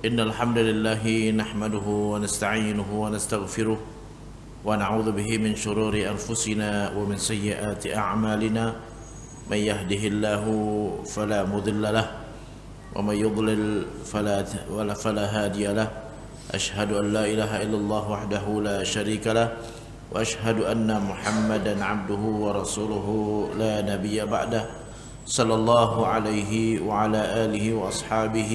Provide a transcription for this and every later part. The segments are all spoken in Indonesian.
إن الحمد لله نحمده ونستعينه ونستغفره ونعوذ به من شرور أنفسنا ومن سيئات أعمالنا من يهده الله فلا مضل له ومن يضلل فلا هادي له أشهد أن لا إله إلا الله وحده لا شريك له وأشهد أن محمدا عبده ورسوله لا نبي بعده صلى الله عليه وعلى آله وأصحابه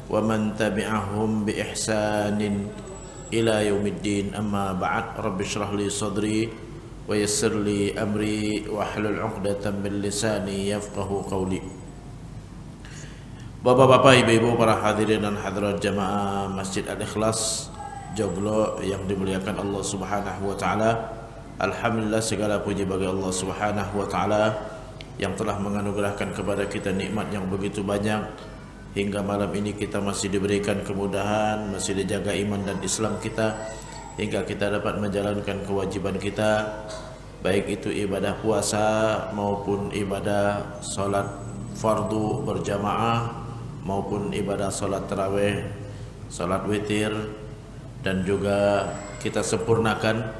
ومن تبعهم بإحسان إلى يوم الدين أما بعد رب اشرح لي صدري ويسر لي أمري واحلل عقدة من لساني يفقه قولي. Bapak-bapak, ibu-ibu, para hadirin dan hadirat jamaah Masjid Al-Ikhlas Joglo yang dimuliakan Allah Subhanahu wa taala. Alhamdulillah, segala puji bagi Allah Subhanahu wa taala yang telah menganugerahkan kepada kita nikmat yang begitu banyak. Hingga malam ini kita masih diberikan kemudahan, masih dijaga iman dan Islam kita, hingga kita dapat menjalankan kewajiban kita, baik itu ibadah puasa maupun ibadah salat fardu berjamaah, maupun ibadah salat tarawih, salat witir, dan juga kita sempurnakan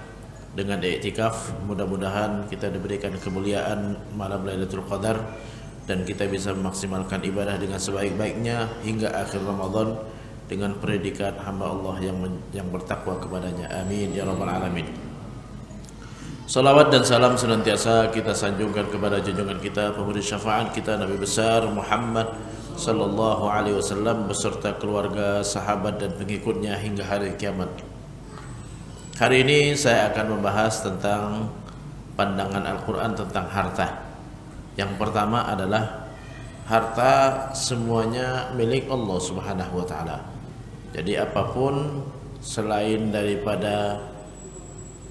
dengan i'tikaf. Mudah-mudahan kita diberikan kemuliaan malam Lailatul Qadar dan kita bisa memaksimalkan ibadah dengan sebaik-baiknya hingga akhir Ramadan dengan predikat hamba Allah yang bertakwa kepadanya. Amin ya rabbal alamin. Salawat dan salam senantiasa kita sanjungkan kepada junjungan kita, pemberi syafaat kita, Nabi besar Muhammad sallallahu alaihi wasallam beserta keluarga, sahabat dan pengikutnya hingga hari kiamat. Hari ini saya akan membahas tentang pandangan Al-Qur'an tentang harta. Yang pertama adalah harta semuanya milik Allah Subhanahu wa taala. Jadi apapun selain daripada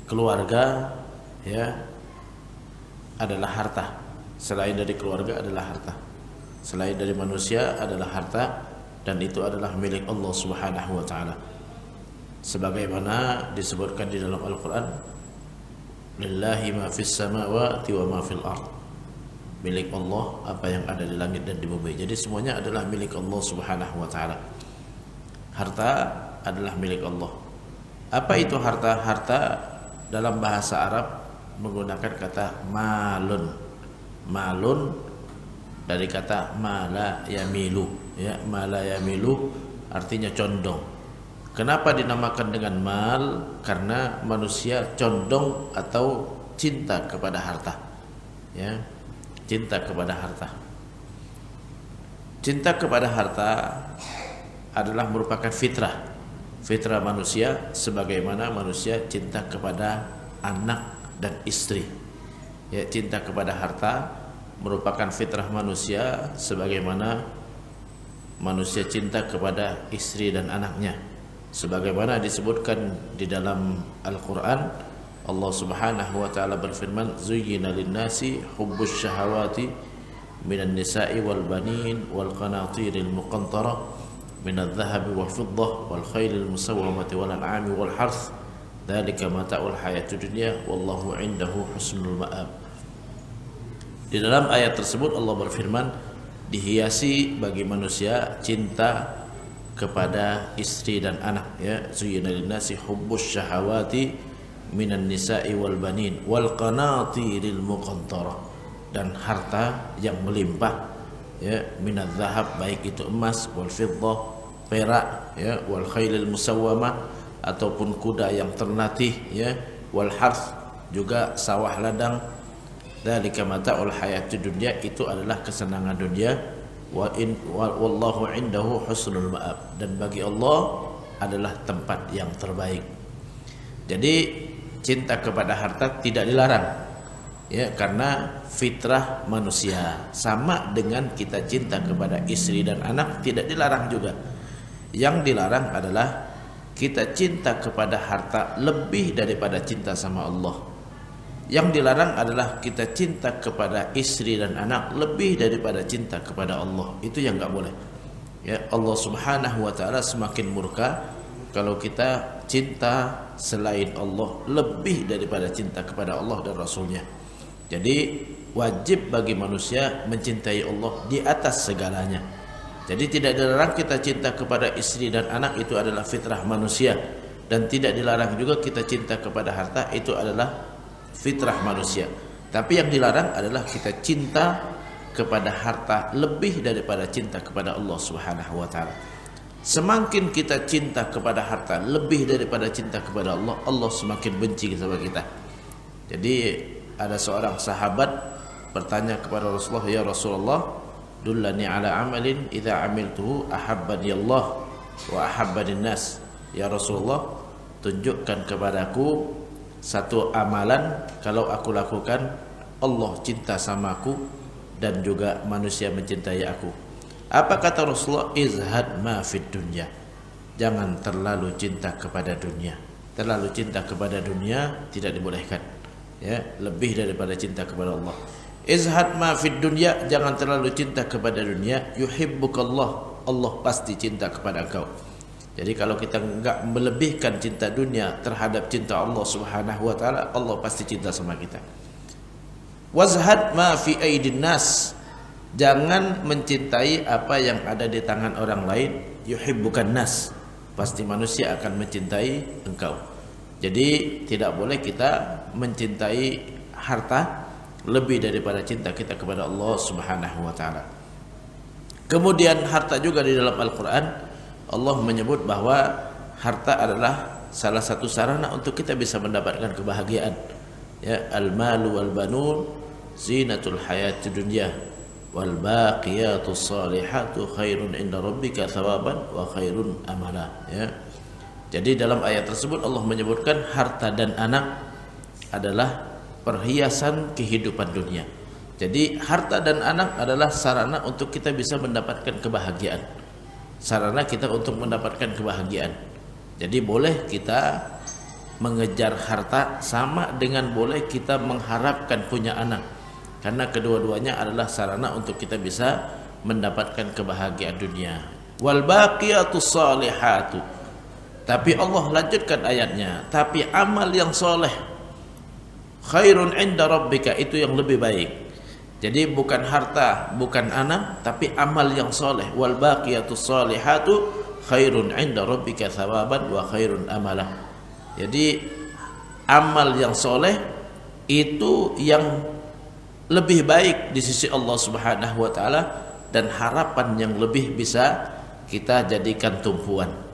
keluarga ya adalah harta. Selain dari keluarga adalah harta. Selain dari manusia adalah harta, dan itu adalah milik Allah Subhanahu wa taala. Sebagaimana disebutkan di dalam Al-Qur'an, lillahi ma fis samawati wa ma fil ard. Milik Allah apa yang ada di langit dan di bumi. Jadi semuanya adalah milik Allah Subhanahu wa taala. Harta adalah milik Allah. Apa itu harta? Harta dalam bahasa Arab menggunakan kata malun. Malun dari kata mala yamilu, ya, mala yamilu artinya condong. Kenapa dinamakan dengan mal? Karena manusia condong atau cinta kepada harta. Ya, cinta kepada harta. Cinta kepada harta adalah merupakan fitrah. Fitrah manusia, sebagaimana manusia cinta kepada anak dan istri. Ya, cinta kepada harta merupakan fitrah manusia, sebagaimana manusia cinta kepada istri dan anaknya. Sebagaimana disebutkan di dalam Al-Qur'an, Allah Subhanahu wa taala berfirman, "Zuyyina lin-nasi hubbus syahawati minan nisa'i wal banin wal qanatiril muqantarah minadh dhahabi wal fiddah wal khailil musawwamati wal an'ami wal harth dzalika mata'ul hayatid dunya wallahu 'indahu husnul ma'ab." Di dalam ayat tersebut Allah berfirman, dihiasi bagi manusia cinta kepada istri dan anak, ya. Zuyyina lin-nasi hubbus syahawati minan nisa'i wal banin wal qanatiril muqantarah, dan harta yang melimpah, ya, minadz zahab, baik itu emas, wal fiddah, perak, ya, wal khailil musawwamah ataupun kuda yang terlatih, ya, wal harth, juga sawah ladang. Dzalika mata'ul hayatid dunya, itu adalah kesenangan dunia. Wallahu indahu husnul ma'ab, dan bagi Allah adalah tempat yang terbaik. Jadi cinta kepada harta tidak dilarang, ya, karena fitrah manusia. Sama dengan kita cinta kepada istri dan anak, tidak dilarang juga. Yang dilarang adalah kita cinta kepada harta lebih daripada cinta sama Allah. Yang dilarang adalah kita cinta kepada istri dan anak lebih daripada cinta kepada Allah. Itu yang enggak boleh. Ya, Allah Subhanahu wa taala semakin murka kalau kita cinta selain Allah lebih daripada cinta kepada Allah dan Rasulnya. Jadi wajib bagi manusia mencintai Allah di atas segalanya. Jadi tidak dilarang kita cinta kepada istri dan anak, itu adalah fitrah manusia. Dan tidak dilarang juga kita cinta kepada harta, itu adalah fitrah manusia. Tapi yang dilarang adalah kita cinta kepada harta lebih daripada cinta kepada Allah Subhanahu wa taala. Semakin kita cinta kepada harta lebih daripada cinta kepada Allah, Allah semakin benci sama kita. Jadi ada seorang sahabat bertanya kepada Rasulullah, "Ya Rasulullah, dullani ala amalin idza amiltuhu ahabbani Allah wa ahabbani nas." Ya Rasulullah, tunjukkan kepadaku satu amalan kalau aku lakukan Allah cinta sama aku dan juga manusia mencintai aku. Apa kata Rasulullah? Izhad ma fid dunya. Jangan terlalu cinta kepada dunia. Terlalu cinta kepada dunia tidak dibolehkan. Ya, lebih daripada cinta kepada Allah. Izhad ma fid dunya, jangan terlalu cinta kepada dunia. Yuhibbukallah, Allah pasti cinta kepada engkau. Jadi kalau kita enggak melebihkan cinta dunia terhadap cinta Allah Subhanahu wa taala, Allah pasti cinta sama kita. Wazhad ma fi aidin nas, jangan mencintai apa yang ada di tangan orang lain. Yuhibbukan nas, pasti manusia akan mencintai engkau. Jadi tidak boleh kita mencintai harta lebih daripada cinta kita kepada Allah Subhanahu wa taala. Kemudian harta juga di dalam Al-Qur'an Allah menyebut bahwa harta adalah salah satu sarana untuk kita bisa mendapatkan kebahagiaan. Ya, al-malu wal banun zinatul hayatid dunya wal baqiyatus salihatu khairun inda rabbika thawaban wa khairun amala. Ya. Jadi dalam ayat tersebut Allah menyebutkan harta dan anak adalah perhiasan kehidupan dunia. Jadi harta dan anak adalah sarana untuk kita bisa mendapatkan kebahagiaan. Sarana kita untuk mendapatkan kebahagiaan. Jadi boleh kita mengejar harta sama dengan boleh kita mengharapkan punya anak. Karena kedua-duanya adalah sarana untuk kita bisa mendapatkan kebahagiaan dunia. Wal baqiyatus salihatu. Tapi Allah lanjutkan ayatnya, tapi amal yang soleh khairun inda rabbika, itu yang lebih baik. Jadi bukan harta, bukan anak, tapi amal yang soleh. Wal baqiyatus salihatu khairun inda rabbika thawaban wa khairun amala. Jadi amal yang soleh itu yang lebih baik di sisi Allah Subhanahu wa taala, dan harapan yang lebih bisa kita jadikan tumpuan.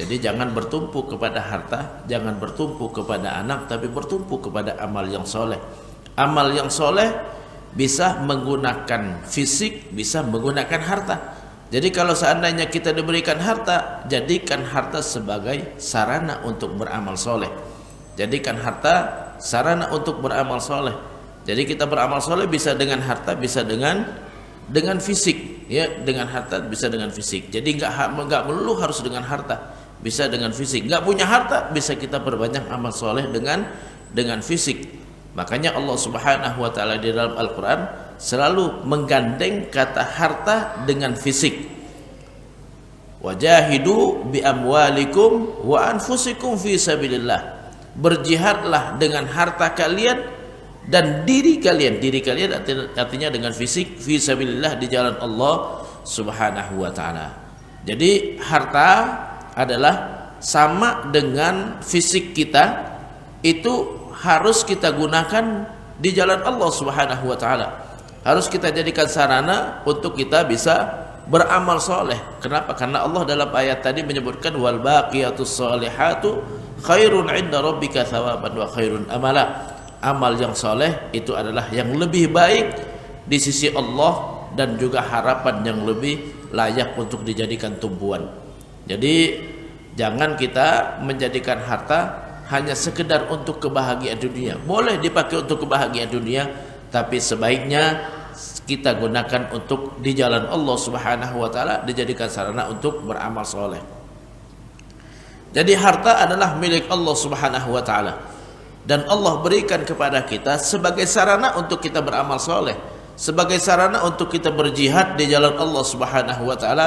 Jadi jangan bertumpu kepada harta, jangan bertumpu kepada anak, tapi bertumpu kepada amal yang soleh. Amal yang soleh bisa menggunakan fisik, bisa menggunakan harta. Jadi kalau seandainya kita diberikan harta, jadikan harta sebagai sarana untuk beramal soleh. Jadikan harta sarana untuk beramal soleh. Jadi kita beramal soleh bisa dengan harta, bisa dengan fisik. Ya, dengan harta bisa dengan fisik. Jadi enggak melulu harus dengan harta. Bisa dengan fisik. Enggak punya harta, bisa kita perbanyak amal soleh dengan fisik. Makanya Allah Subhanahu wa taala di dalam Al-Qur'an selalu menggandeng kata harta dengan fisik. Wajahidu bi amwalikum wa anfusikum fi sabilillah. Berjihadlah dengan harta kalian dan diri kalian. Diri kalian artinya dengan fisik, fi sabilillah, di jalan Allah Subhanahu wa taala. Jadi harta adalah sama dengan fisik kita, itu harus kita gunakan di jalan Allah Subhanahu wa taala. Harus kita jadikan sarana untuk kita bisa beramal soleh. Kenapa? Karena Allah dalam ayat tadi menyebutkan wal baqiyatus salihatu khairun 'inda rabbika thawaban wa khairun amala. Amal yang soleh itu adalah yang lebih baik di sisi Allah dan juga harapan yang lebih layak untuk dijadikan tumpuan. Jadi jangan kita menjadikan harta hanya sekedar untuk kebahagiaan dunia. Boleh dipakai untuk kebahagiaan dunia, tapi sebaiknya kita gunakan untuk di jalan Allah Subhanahu wa taala, dijadikan sarana untuk beramal soleh. Jadi harta adalah milik Allah Subhanahu wa taala, dan Allah berikan kepada kita sebagai sarana untuk kita beramal soleh, sebagai sarana untuk kita berjihad di jalan Allah Subhanahu wa taala,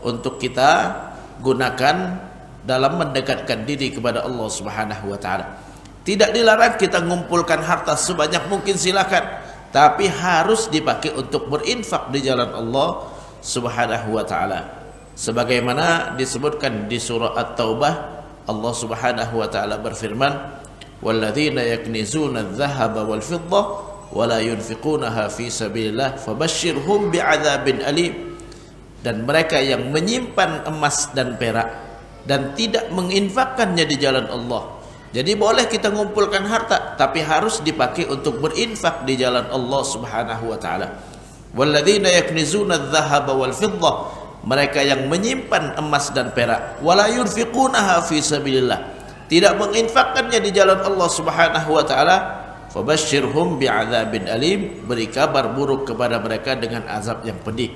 untuk kita gunakan dalam mendekatkan diri kepada Allah Subhanahu wa taala. Tidak dilarang kita mengumpulkan harta sebanyak mungkin, silakan, tapi harus dipakai untuk berinfak di jalan Allah Subhanahu wa taala. Sebagaimana disebutkan di surah At-Taubah, Allah Subhanahu wa taala berfirman, "Walladzina yaknizuna adh-dhahaba wal fiddah wa la yunfiqunaha fi sabilillah fabashshirhum bi'adzabin alim." Dan mereka yang menyimpan emas dan perak dan tidak menginfakkannya di jalan Allah. Jadi boleh kita mengumpulkan harta, tapi harus dipakai untuk berinfak di jalan Allah Subhanahu wa taala. Walladzina yaknizuna adh-dhahaba wal fiddah, mereka yang menyimpan emas dan perak, wala yunfiqunaha fi sabilillah, tidak menginfakkannya di jalan Allah Subhanahu wa taala, fabashshirhum bi'adzabin alim, beri kabar buruk kepada mereka dengan azab yang pedih.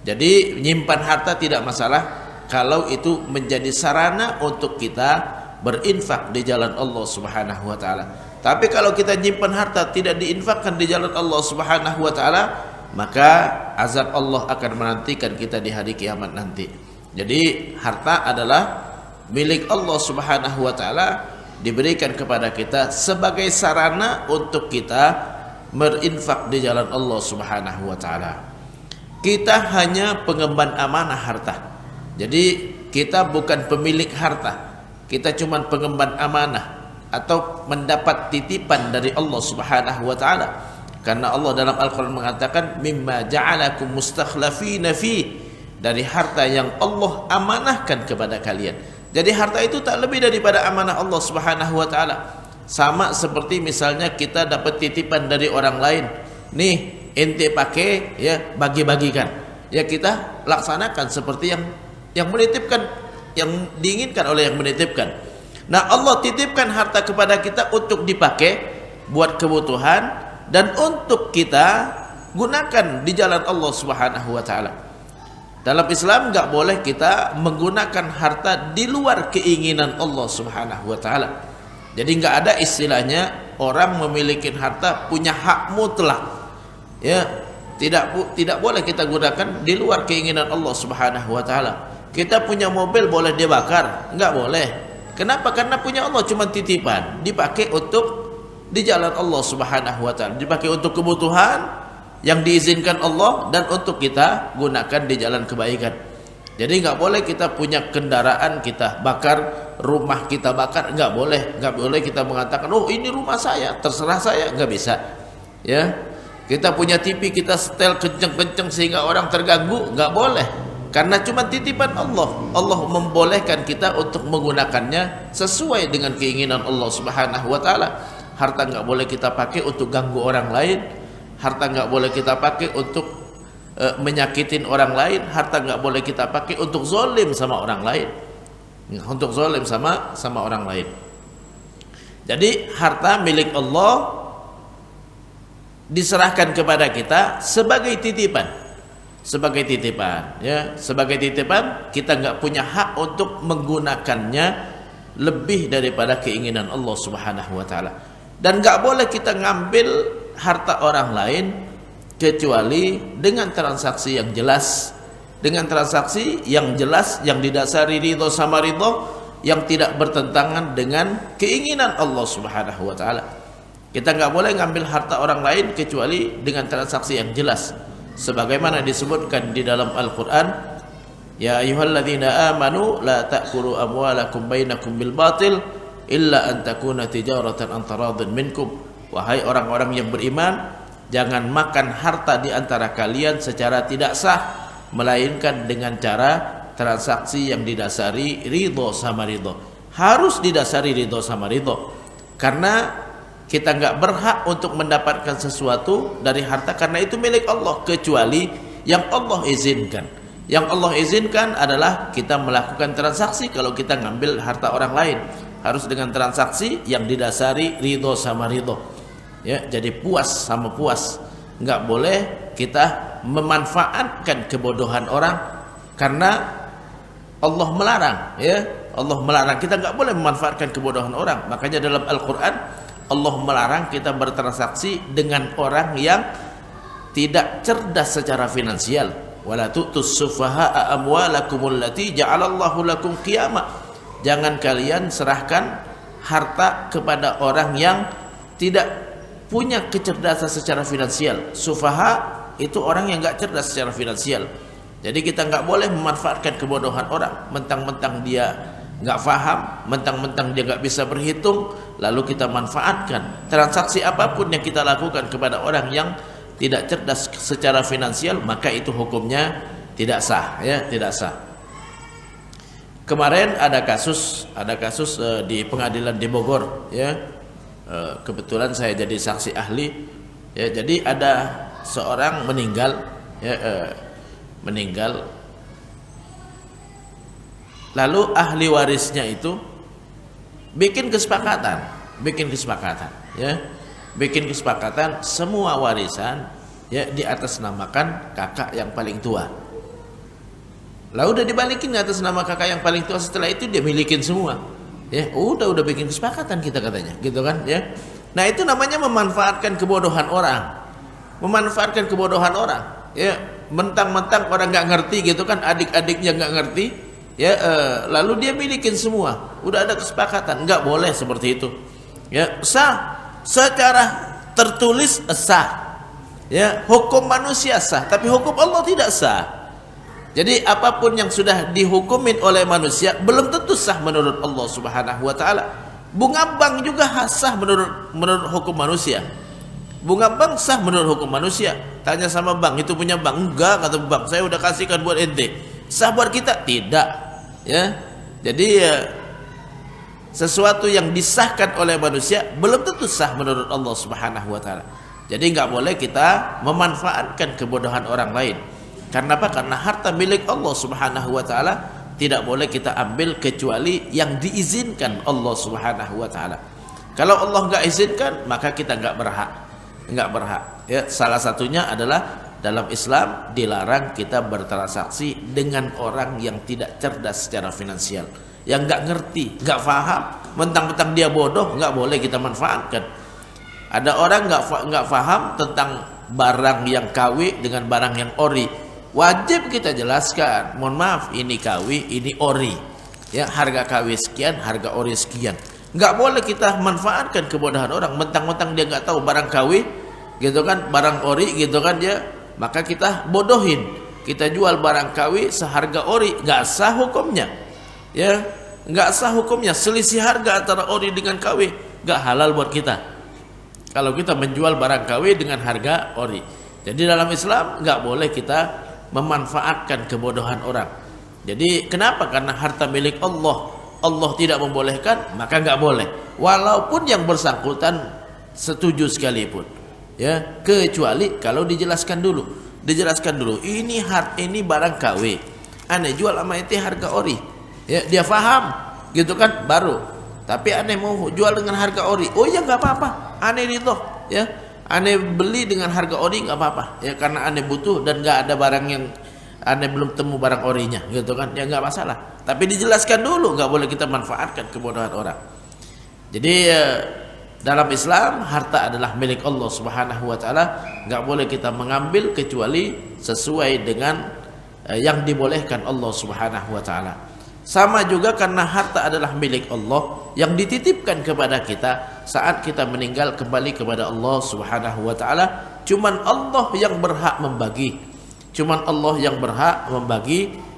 Jadi menyimpan harta tidak masalah kalau itu menjadi sarana untuk kita berinfak di jalan Allah Subhanahu wa taala. Tapi kalau kita nyimpan harta tidak diinfakkan di jalan Allah Subhanahu wa taala, maka azab Allah akan menantikan kita di hari kiamat nanti. Jadi harta adalah milik Allah Subhanahu wa taala, diberikan kepada kita sebagai sarana untuk kita berinfak di jalan Allah Subhanahu wa taala. Kita hanya pengemban amanah harta. Jadi kita bukan pemilik harta. Kita cuma pengemban amanah atau mendapat titipan dari Allah Subhanahu wa taala. Karena Allah dalam Al-Qur'an mengatakan mimma ja'alakum mustakhlafina fi, dari harta yang Allah amanahkan kepada kalian. Jadi harta itu tak lebih daripada amanah Allah Subhanahu wa taala. Sama seperti misalnya kita dapat titipan dari orang lain. Nih, ente pakai ya, bagi-bagikan. Ya kita laksanakan seperti yang menitipkan, yang diinginkan oleh yang menitipkan. Nah, Allah titipkan harta kepada kita untuk dipakai buat kebutuhan dan untuk kita gunakan di jalan Allah Subhanahu wa taala. Dalam Islam enggak boleh kita menggunakan harta di luar keinginan Allah Subhanahu wa taala. Jadi enggak ada istilahnya orang memiliki harta punya hak mutlak. Ya, tidak boleh kita gunakan di luar keinginan Allah Subhanahu wa taala. Kita punya mobil boleh dibakar? Enggak boleh. Kenapa? Karena punya Allah cuma titipan, dipakai untuk di jalan Allah Subhanahu wa taala, dipakai untuk kebutuhan yang diizinkan Allah dan untuk kita gunakan di jalan kebaikan. Jadi enggak boleh kita punya kendaraan kita bakar, rumah kita bakar, enggak boleh. Enggak boleh kita mengatakan, "Oh, ini rumah saya, terserah saya." Enggak bisa. Ya. Kita punya TV kita setel kenceng-kenceng sehingga orang terganggu, enggak boleh. Karena cuma titipan Allah. Allah membolehkan kita untuk menggunakannya sesuai dengan keinginan Allah Subhanahu wa taala. Harta enggak boleh kita pakai untuk ganggu orang lain. Harta enggak boleh kita pakai untuk menyakitin orang lain. Harta enggak boleh kita pakai untuk zalim sama orang lain. Untuk zalim sama orang lain. Jadi harta milik Allah diserahkan kepada kita sebagai titipan. Sebagai titipan, ya, sebagai titipan, kita enggak punya hak untuk menggunakannya lebih daripada keinginan Allah Subhanahu wa taala. Dan enggak boleh kita ngambil harta orang lain kecuali dengan transaksi yang jelas. Dengan transaksi yang jelas yang didasari ridho sama ridho, yang tidak bertentangan dengan keinginan Allah Subhanahu wa taala. Kita enggak boleh ngambil harta orang lain kecuali dengan transaksi yang jelas. Sebagaimana disebutkan di dalam Al-Quran, ya ayyuhalladzina amanu la ta'kulu amwalakum bainakum bil batil illa an takuna tijaratan an taradin minkum. Wahai orang-orang yang beriman, jangan makan harta di antara kalian secara tidak sah, melainkan dengan cara transaksi yang didasari ridho sama ridho. Harus didasari ridho sama ridho. Karena kita enggak berhak untuk mendapatkan sesuatu dari harta karena itu milik Allah kecuali yang Allah izinkan. Yang Allah izinkan adalah kita melakukan transaksi. Kalau kita ngambil harta orang lain harus dengan transaksi yang didasari ridho sama ridho. Ya, jadi puas sama puas. Enggak boleh kita memanfaatkan kebodohan orang karena Allah melarang, ya. Allah melarang, kita enggak boleh memanfaatkan kebodohan orang. Makanya dalam Al-Qur'an Allah melarang kita bertransaksi dengan orang yang tidak cerdas secara finansial. Wala tu'tus sufaha'a amwalakumul lati ja'alallahu lakum qiyama. Jangan kalian serahkan harta kepada orang yang tidak punya kecerdasan secara finansial. Sufaha itu orang yang enggak cerdas secara finansial. Jadi kita nggak boleh memanfaatkan kebodohan orang, mentang-mentang dia nggak paham, mentang-mentang dia nggak bisa berhitung, lalu kita manfaatkan transaksi apapun yang kita lakukan kepada orang yang tidak cerdas secara finansial, maka itu hukumnya tidak sah, ya, tidak sah. Kemarin ada kasus di pengadilan di Bogor, ya. Kebetulan saya jadi saksi ahli, ya. Jadi ada seorang meninggal, ya, meninggal. Lalu ahli warisnya itu bikin kesepakatan, ya. Bikin kesepakatan semua warisan, ya, diatasnamakan kakak yang paling tua. Lalu udah dibalikin atas nama kakak yang paling tua, setelah itu dia milikin semua. Ya, udah bikin kesepakatan kita katanya, gitu kan, ya. Nah, itu namanya memanfaatkan kebodohan orang. Memanfaatkan kebodohan orang, ya. Mentang-mentang orang nggak ngerti gitu kan, adik-adiknya nggak ngerti, ya, lalu dia milikin semua. Udah ada kesepakatan, nggak boleh seperti itu. Ya, sah secara tertulis sah. Ya, hukum manusia sah, tapi hukum Allah tidak sah. Jadi apapun yang sudah dihukumin oleh manusia belum tentu sah menurut Allah Subhanahu wa taala. Bunga bank juga sah menurut hukum manusia. Bunga bank sah menurut hukum manusia. Tanya sama bank, itu punya bank? Enggak, kata bank. Saya udah kasihkan buat ente. Sah buat kita? Tidak. Ya. Jadi sesuatu yang disahkan oleh manusia belum tentu sah menurut Allah Subhanahu wa taala. Jadi enggak boleh kita memanfaatkan kebodohan orang lain. Karena apa? Karena harta milik Allah Subhanahu wa taala tidak boleh kita ambil kecuali yang diizinkan Allah Subhanahu wa taala. Kalau Allah enggak izinkan, maka kita enggak berhak. Ya, salah satunya adalah dalam Islam dilarang kita bertransaksi dengan orang yang tidak cerdas secara finansial, yang enggak ngerti, enggak paham, mentang-mentang dia bodoh, enggak boleh kita manfaatkan. Ada orang enggak paham tentang barang yang KW dengan barang yang ori. Wajib kita jelaskan, mohon maaf, ini KW, ini ori. Ya, harga KW sekian, harga ori sekian. Enggak boleh kita manfaatkan kebodohan orang, mentang-mentang dia enggak tahu barang KW, gitu kan, barang ori, gitu kan, ya, maka kita bodohin. Kita jual barang KW seharga ori, enggak sah hukumnya. Ya, enggak sah hukumnya. Selisih harga antara ori dengan KW enggak halal buat kita. Kalau kita menjual barang KW dengan harga ori. Jadi dalam Islam enggak boleh kita memanfaatkan kebodohan orang. Jadi kenapa? Karena harta milik Allah, Allah tidak membolehkan, maka nggak boleh. Walaupun yang bersangkutan setuju sekalipun, ya, kecuali kalau dijelaskan dulu. Ini barang KW, aneh jual sama ente harga ori. Ya, dia paham, gitu kan, baru. Tapi aneh mau jual dengan harga ori. Oh ya nggak apa-apa, aneh itu, ya. Aneh beli dengan harga ori nggak apa-apa, ya, karena aneh butuh dan nggak ada barang yang aneh belum temu barang orinya, gitu kan, ya nggak masalah. Tapi dijelaskan dulu, nggak boleh kita manfaatkan kebodohan orang. Jadi dalam Islam harta adalah milik Allah Subhanahu wa taala, nggak boleh kita mengambil kecuali sesuai dengan yang dibolehkan Allah Subhanahu wa taala. Sama juga karena harta adalah milik Allah yang dititipkan kepada kita saat kita meninggal kembali kepada Allah Subhanahu wa taala. Cuman Allah yang berhak membagi.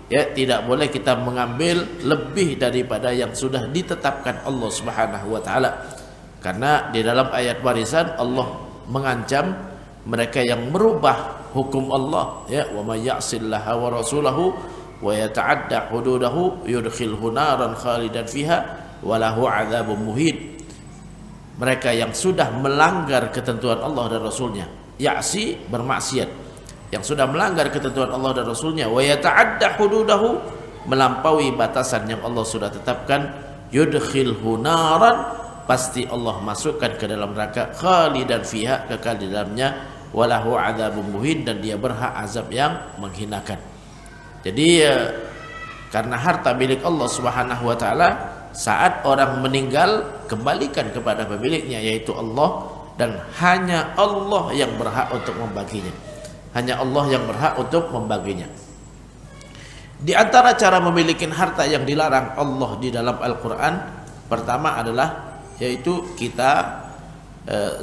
Ya, tidak boleh kita mengambil lebih daripada yang sudah ditetapkan Allah Subhanahu wa taala. Karena di dalam ayat warisan Allah mengancam mereka yang merubah hukum Allah, ya, wa may ya'sillaha wa rasulahu wa yata'adda hududahu yudkhilhu naran khalidan fiha wa lahu 'adzabun muhin. Mereka yang sudah melanggar ketentuan Allah dan Rasulnya, ya'si bermaksiat, yang sudah melanggar ketentuan Allah dan Rasulnya, wa yata'adda hududahu melampaui batasan yang Allah sudah tetapkan, yudkhilhu naran pasti Allah masukkan ke dalam neraka, khalidan fiha kekal di dalamnya, wa lahu 'adzabun muhin dan dia berhak azab yang menghinakan. Jadi karena harta milik Allah Subhanahu wa taala, saat orang meninggal kembalikan kepada pemiliknya yaitu Allah, dan hanya Allah yang berhak untuk membaginya. Hanya Allah yang berhak untuk membaginya. Di antara cara memiliki harta yang dilarang Allah di dalam Al-Qur'an, pertama adalah yaitu kita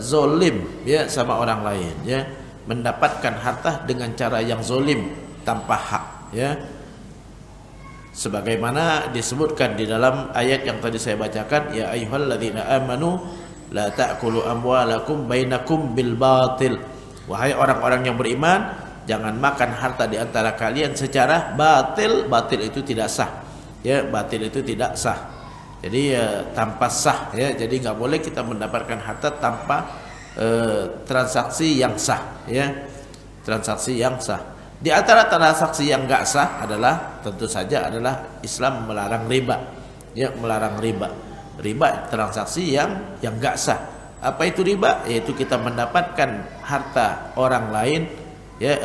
zolim, ya, sama orang lain, ya, mendapatkan harta dengan cara yang zolim tanpa hak. ya. Sebagaimana disebutkan di dalam ayat yang tadi saya bacakan, ya ayyuhalladzina amanu la ta'kulu amwalakum bainakum bil batil. Wahai orang-orang yang beriman, jangan makan harta di antara kalian secara batil. Batil itu tidak sah. Ya, batil itu tidak sah. Jadi tanpa sah, ya. Jadi nggak boleh kita mendapatkan harta tanpa transaksi yang sah, ya. Transaksi yang sah. Di antara transaksi yang nggak sah adalah tentu saja adalah Islam melarang riba, ya, melarang riba. Riba transaksi yang nggak sah. Apa itu riba? Yaitu kita mendapatkan harta orang lain, ya,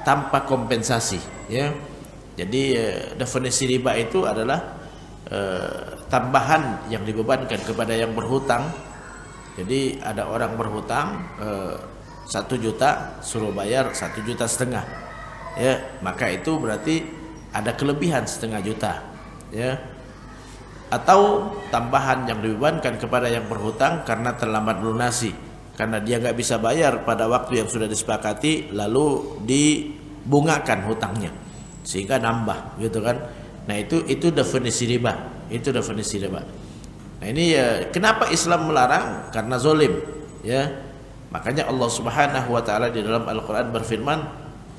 tanpa kompensasi, ya. Jadi definisi riba itu adalah tambahan yang dibebankan kepada yang berhutang. Jadi ada orang berhutang 1 juta, suruh bayar 1,5 juta, ya, maka itu berarti ada kelebihan 0,5 juta, ya. Atau tambahan yang dibebankan kepada yang berhutang karena terlambat melunasi, karena dia nggak bisa bayar pada waktu yang sudah disepakati, lalu dibungakan hutangnya sehingga nambah, gitu kan. Nah itu definisi riba, itu definisi riba. Nah ini kenapa Islam melarang? Karena zolim, ya. Makanya Allah Subhanahu wa taala di dalam Al-Qur'an berfirman,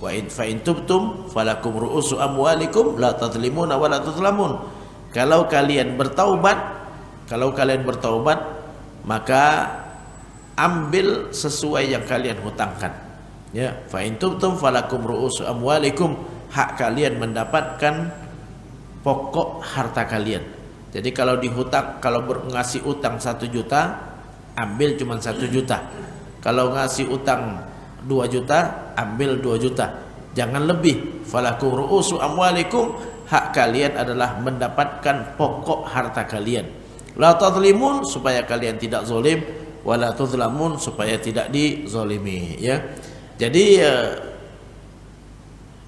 wa in fa in tubtum falakum ru'usu amwalikum la tadlimuna wa la tudlamun. Kalau kalian bertaubat, maka ambil sesuai yang kalian hutangkan. Ya, fa in tubtum falakum ru'usu amwalikum, hak kalian mendapatkan pokok harta kalian. Jadi kalau dihutang, kalau ngasih utang 1 juta, ambil cuma 1 juta. Kalau ngasih utang 2 juta, ambil 2 juta. Jangan lebih. Falakum ru'usu amwalikum, hak kalian adalah mendapatkan pokok harta kalian. La tadlimun, supaya kalian tidak zalim, wala tuzlamun, supaya tidak dizalimi, ya. Jadi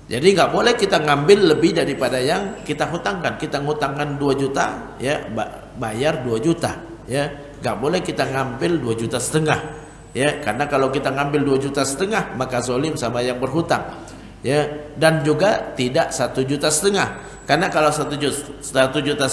nggak boleh kita ngambil lebih daripada yang kita hutangkan. Kita ngutangkan 2 juta, ya, bayar 2 juta, ya. Nggak boleh kita ngambil 2,5 juta, ya. Karena kalau kita ngambil 2,5 juta, maka zalim sama yang berhutang, ya. Dan juga tidak 1,5 juta. Karena kalau 1,5 juta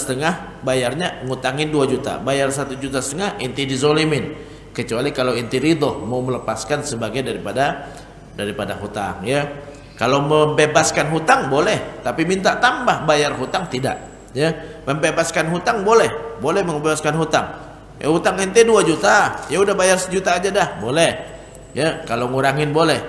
bayarnya ngutangin 2 juta, bayar 1,5 juta, inti dizolimin. Kecuali kalau inti ridho, mau melepaskan sebagian daripada hutang, ya. Kalau membebaskan hutang boleh, tapi minta tambah bayar hutang tidak, ya. Membebaskan hutang boleh membebaskan hutang. Ya hutang ente 2 juta, ya udah bayar 1 juta aja dah, boleh. Ya, kalau ngurangin boleh.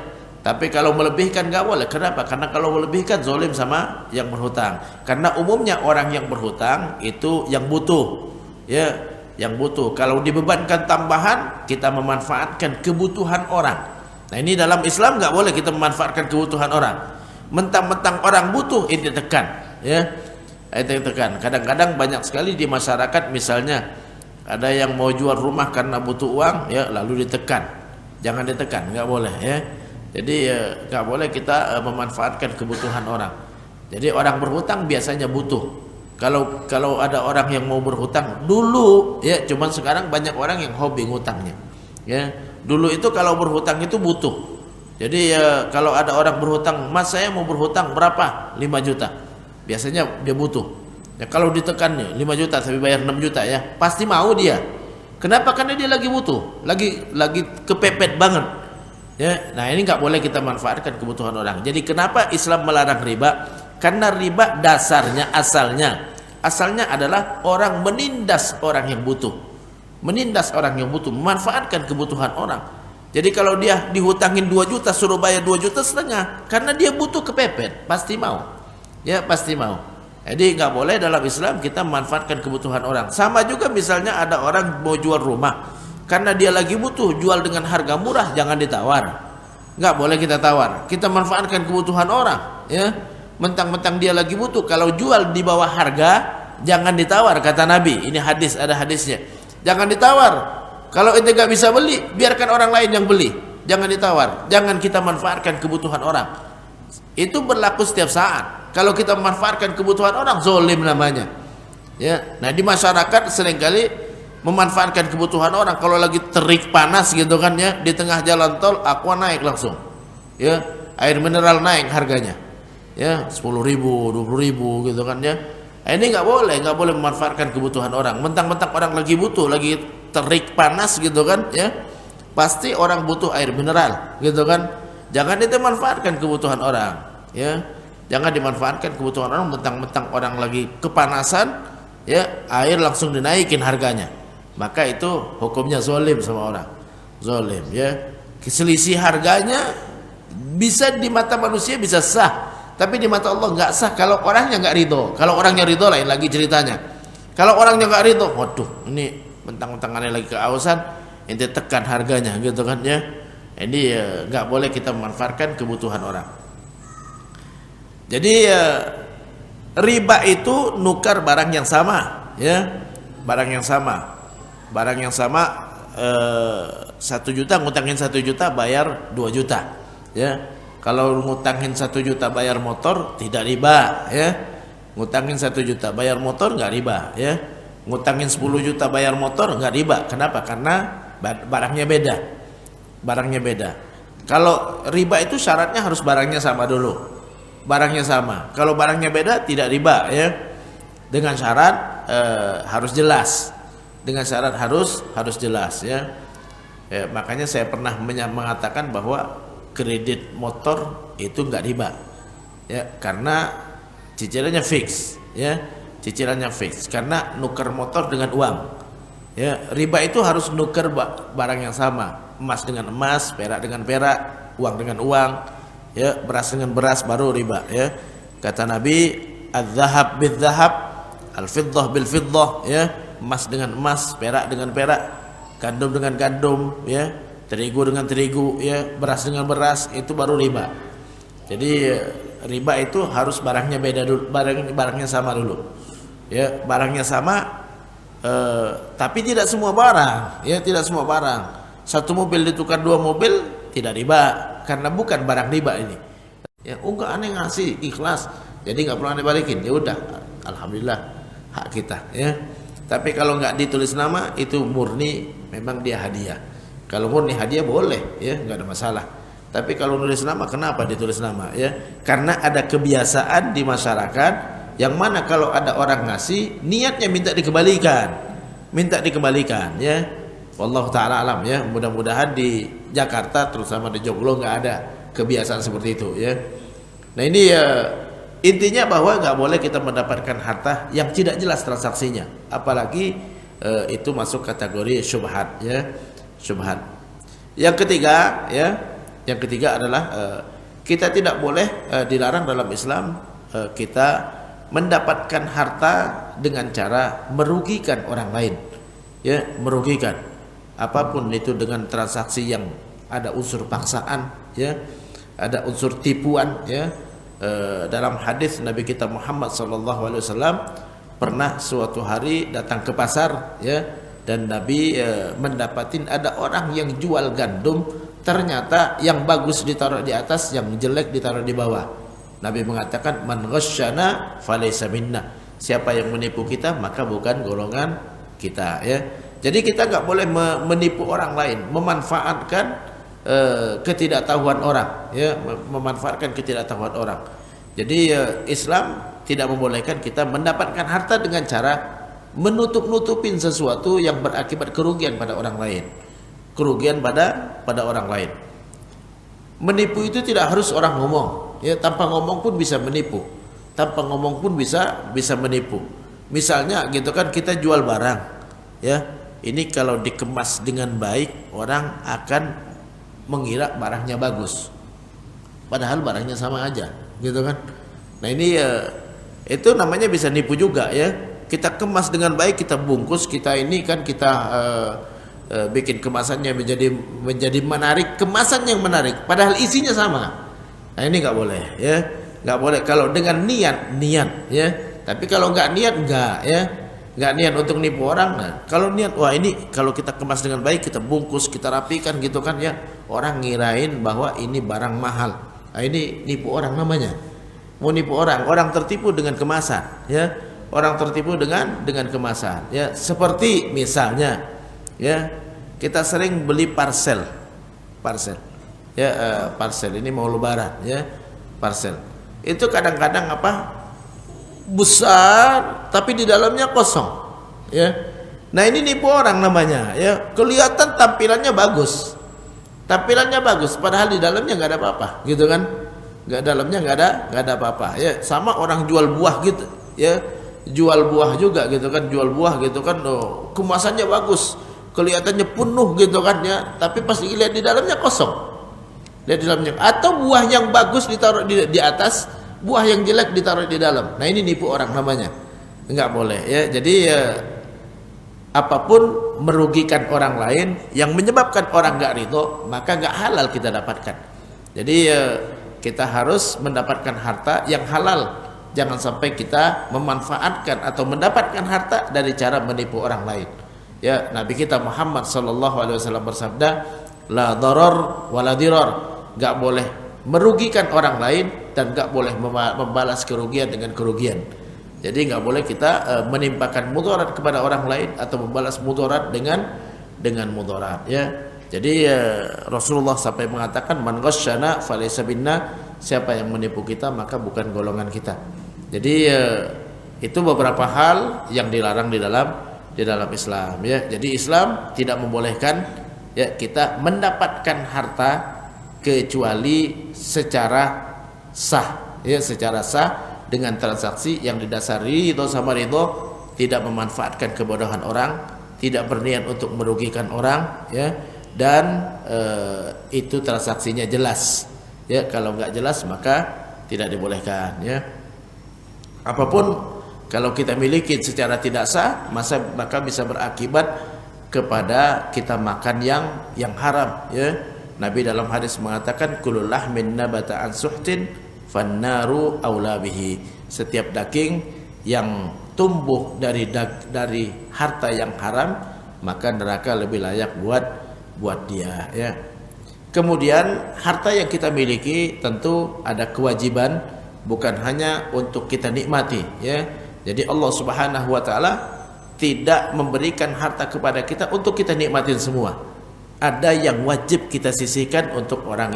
Tapi kalau melebihkan enggak boleh. Kenapa? Karena kalau melebihkan zalim sama yang berhutang. Karena umumnya orang yang berhutang itu yang butuh. Ya, yang butuh. Kalau dibebankan tambahan, kita memanfaatkan kebutuhan orang. Nah ini dalam Islam nggak boleh kita memanfaatkan kebutuhan orang. Mentang-mentang orang butuh, ini tekan, ya. Itu tekan. Kadang-kadang banyak sekali di masyarakat, misalnya ada yang mau jual rumah karena butuh uang, ya, lalu ditekan. Jangan ditekan, nggak boleh, ya. Jadi nggak boleh kita memanfaatkan kebutuhan orang. Jadi orang berhutang biasanya butuh. Kalau ada orang yang mau berhutang dulu, ya, cuman sekarang banyak orang yang hobi ngutangnya, ya. Dulu itu kalau berhutang itu butuh. Jadi kalau ada orang berhutang, "Mas, saya mau berhutang berapa?" 5 juta. Biasanya dia butuh. Ya kalau ditekan nih 5 juta tapi bayar 6 juta, ya, pasti mau dia. Kenapa? Karena dia lagi butuh, lagi kepepet banget. Ya, nah ini nggak boleh kita manfaatkan kebutuhan orang. Jadi kenapa Islam melarang riba? Karena riba dasarnya asalnya adalah orang menindas orang yang butuh. Menindas orang yang butuh, memanfaatkan kebutuhan orang. Jadi kalau dia dihutangin 2 juta suruh bayar 2,5 juta, karena dia butuh kepepet, pasti mau. Ya, pasti mau. Jadi nggak boleh dalam Islam kita memanfaatkan kebutuhan orang. Sama juga misalnya ada orang mau jual rumah, karena dia lagi butuh, jual dengan harga murah, jangan ditawar. Nggak boleh kita tawar. Kita manfaatkan kebutuhan orang, ya. Mentang-mentang dia lagi butuh, kalau jual di bawah harga jangan ditawar, kata Nabi. Ini hadis, ada hadisnya. Jangan ditawar. Kalau ente gak bisa beli, biarkan orang lain yang beli. Jangan ditawar. Jangan kita manfaatkan kebutuhan orang. Itu berlaku setiap saat. Kalau kita memanfaatkan kebutuhan orang, zalim namanya. Ya, nah di masyarakat seringkali memanfaatkan kebutuhan orang. Kalau lagi terik panas gitu kan, ya, di tengah jalan tol aqua naik langsung. Ya, air mineral naik harganya. ya 10.000, 20.000 gitu kan ya. Ini nggak boleh memanfaatkan kebutuhan orang. Mentang-mentang orang lagi butuh, lagi terik panas gitu kan ya, pasti orang butuh air mineral gitu kan. Jangan itu manfaatkan kebutuhan orang ya, jangan dimanfaatkan kebutuhan orang. Mentang-mentang orang lagi kepanasan ya, air langsung dinaikin harganya, maka itu hukumnya zalim sama orang, zalim ya. Selisih harganya bisa di mata manusia bisa sah, tapi di mata Allah nggak sah kalau orangnya nggak ridho. Kalau orangnya ridho lain lagi ceritanya. Kalau orangnya nggak ridho, waduh, ini mentang-mentang aneh lagi keausan, ente tekan harganya gitu kan ya. Ini nggak boleh kita memanfaatkan kebutuhan orang. Jadi riba itu nukar barang yang sama ya, barang yang sama 1 juta ngutangin 1 juta bayar 2 juta ya. Kalau ngutangin 1 juta bayar motor tidak riba ya. Ngutangin 1 juta bayar motor nggak riba ya. Ngutangin 10 juta bayar motor nggak riba. Kenapa? Karena barangnya beda. Kalau riba itu syaratnya harus barangnya sama dulu. Barangnya sama. Kalau barangnya beda tidak riba ya. Dengan syarat harus jelas. Dengan syarat harus jelas ya. Makanya saya pernah mengatakan bahwa kredit motor itu nggak riba ya, karena cicilannya fix ya, cicilannya fix karena nuker motor dengan uang ya. Riba itu harus nuker barang yang sama, emas dengan emas, perak dengan perak, uang dengan uang ya, beras dengan beras, baru riba ya. Kata Nabi, az-zahab bil-zahab, al-fiddah bil-fiddah ya, emas dengan emas, perak dengan perak, gandum dengan gandum ya, terigu dengan terigu ya, beras dengan beras, itu baru riba. Jadi riba itu harus barangnya beda dulu, barangnya sama dulu ya, barangnya sama tapi tidak semua barang ya, tidak semua barang. Satu mobil ditukar 2 mobil tidak riba, karena bukan barang riba ini ya. Enggak, aneh ngasih ikhlas, jadi nggak perlu aneh balikin, ya udah, alhamdulillah hak kita ya. Tapi kalau nggak ditulis nama itu murni memang dia hadiah. Kalau murni hadiah boleh ya, nggak ada masalah. Tapi kalau nulis nama, kenapa ditulis nama ya? Karena ada kebiasaan di masyarakat yang mana kalau ada orang ngasih niatnya minta dikembalikan ya. Wallahu taala alam ya. Mudah-mudahan di Jakarta terutama di Joglo nggak ada kebiasaan seperti itu ya. Nah ini intinya bahwa nggak boleh kita mendapatkan harta yang tidak jelas transaksinya, apalagi itu masuk kategori syubhat ya. Syubhat. Yang ketiga adalah kita tidak boleh dilarang dalam Islam kita mendapatkan harta dengan cara merugikan orang lain ya, merugikan apapun itu dengan transaksi yang ada unsur paksaan ya, ada unsur tipuan ya. Dalam hadis Nabi kita Muhammad SAW pernah suatu hari datang ke pasar ya, dan Nabi mendapatin ada orang yang jual gandum, ternyata yang bagus ditaruh di atas, yang jelek ditaruh di bawah. Nabi mengatakan, man ghasyana falaysa minna, siapa yang menipu kita maka bukan golongan kita ya. Jadi kita nggak boleh menipu orang lain, memanfaatkan ketidaktahuan orang ya, memanfaatkan ketidaktahuan orang. Jadi Islam tidak membolehkan kita mendapatkan harta dengan cara menutup-nutupin sesuatu yang berakibat kerugian pada orang lain, kerugian pada orang lain. Menipu itu tidak harus orang ngomong ya, tanpa ngomong pun bisa menipu, tanpa ngomong pun bisa menipu. Misalnya gitu kan, kita jual barang ya, ini kalau dikemas dengan baik orang akan mengira barangnya bagus, padahal barangnya sama aja gitu kan. Nah ini itu namanya bisa nipu juga ya. Kita kemas dengan baik, kita bungkus, kita ini kan kita bikin kemasannya menjadi menarik, kemasan yang menarik, padahal isinya sama. Nah ini nggak boleh ya, nggak boleh. Kalau dengan niat ya, tapi kalau nggak niat nggak ya, nggak niat untuk nipu orang. Nah kalau niat, wah ini kalau kita kemas dengan baik, kita bungkus, kita rapikan gitu kan ya, orang ngirain bahwa ini barang mahal. Nah ini nipu orang namanya, mau nipu orang tertipu dengan kemasan ya. Orang tertipu dengan kemasan ya. Seperti misalnya ya, kita sering beli parcel ya, parcel ini mau lebaran ya, parcel itu kadang-kadang besar tapi di dalamnya kosong, ya. Nah ini nipu orang namanya, ya. Kelihatan tampilannya bagus, padahal di dalamnya nggak ada apa-apa, gitu kan? Dalamnya nggak ada apa-apa, ya. Sama orang jual buah gitu, ya. Jual buah juga gitu kan, oh, kemasannya bagus, kelihatannya penuh gitu kan, ya. Tapi pas dilihat di dalamnya kosong. Lihat di dalamnya, atau buah yang bagus ditaruh di atas, buah yang jelek ditaruh di dalam. Nah ini nipu orang namanya, nggak boleh, ya. Jadi apapun merugikan orang lain yang menyebabkan orang nggak ridho, maka nggak halal kita dapatkan. Jadi kita harus mendapatkan harta yang halal. Jangan sampai kita memanfaatkan atau mendapatkan harta dari cara menipu orang lain. Ya, Nabi kita Muhammad SAW bersabda, la darar wala dirar. Nggak boleh merugikan orang lain dan nggak boleh membalas kerugian dengan kerugian. Jadi nggak boleh kita menimpakan mudarat kepada orang lain atau membalas mudarat dengan mudarat, ya. Jadi Rasulullah sampai mengatakan, man ghasyana falaysa minna, siapa yang menipu kita maka bukan golongan kita. Jadi itu beberapa hal yang dilarang di dalam Islam, ya. Jadi Islam tidak membolehkan, ya, kita mendapatkan harta kecuali secara sah, ya, secara sah dengan transaksi yang didasari ridho sama ridho, tidak memanfaatkan kebodohan orang, tidak berniat untuk merugikan orang, ya, dan itu transaksinya jelas, ya. Kalau nggak jelas maka tidak dibolehkan, ya. Apapun kalau kita miliki secara tidak sah, maka bisa berakibat kepada kita makan yang haram, ya. Nabi dalam hadis mengatakan, kullu lahmin nabata an suhtin fannaru aula bihi. Setiap daging yang tumbuh dari harta yang haram, maka neraka lebih layak buat dia, ya. Kemudian harta yang kita miliki tentu ada kewajiban, bukan hanya untuk kita nikmati, ya. Jadi Allah Subhanahu wa taala tidak memberikan harta kepada kita untuk kita nikmatin semua. Ada yang wajib kita sisihkan untuk orang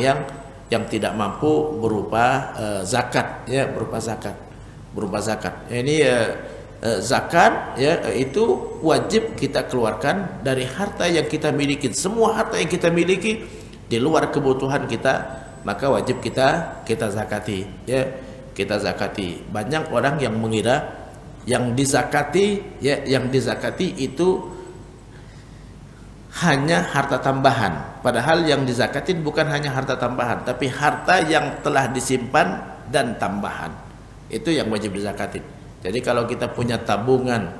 yang tidak mampu berupa zakat, ya, berupa zakat. Ini zakat, ya, itu wajib kita keluarkan dari harta yang kita miliki. Semua harta yang kita miliki di luar kebutuhan kita, maka wajib kita zakati, ya, kita zakati. Banyak orang yang mengira yang dizakati, ya, itu hanya harta tambahan, padahal yang dizakatin bukan hanya harta tambahan, tapi harta yang telah disimpan dan tambahan, itu yang wajib dizakatin. Jadi kalau kita punya tabungan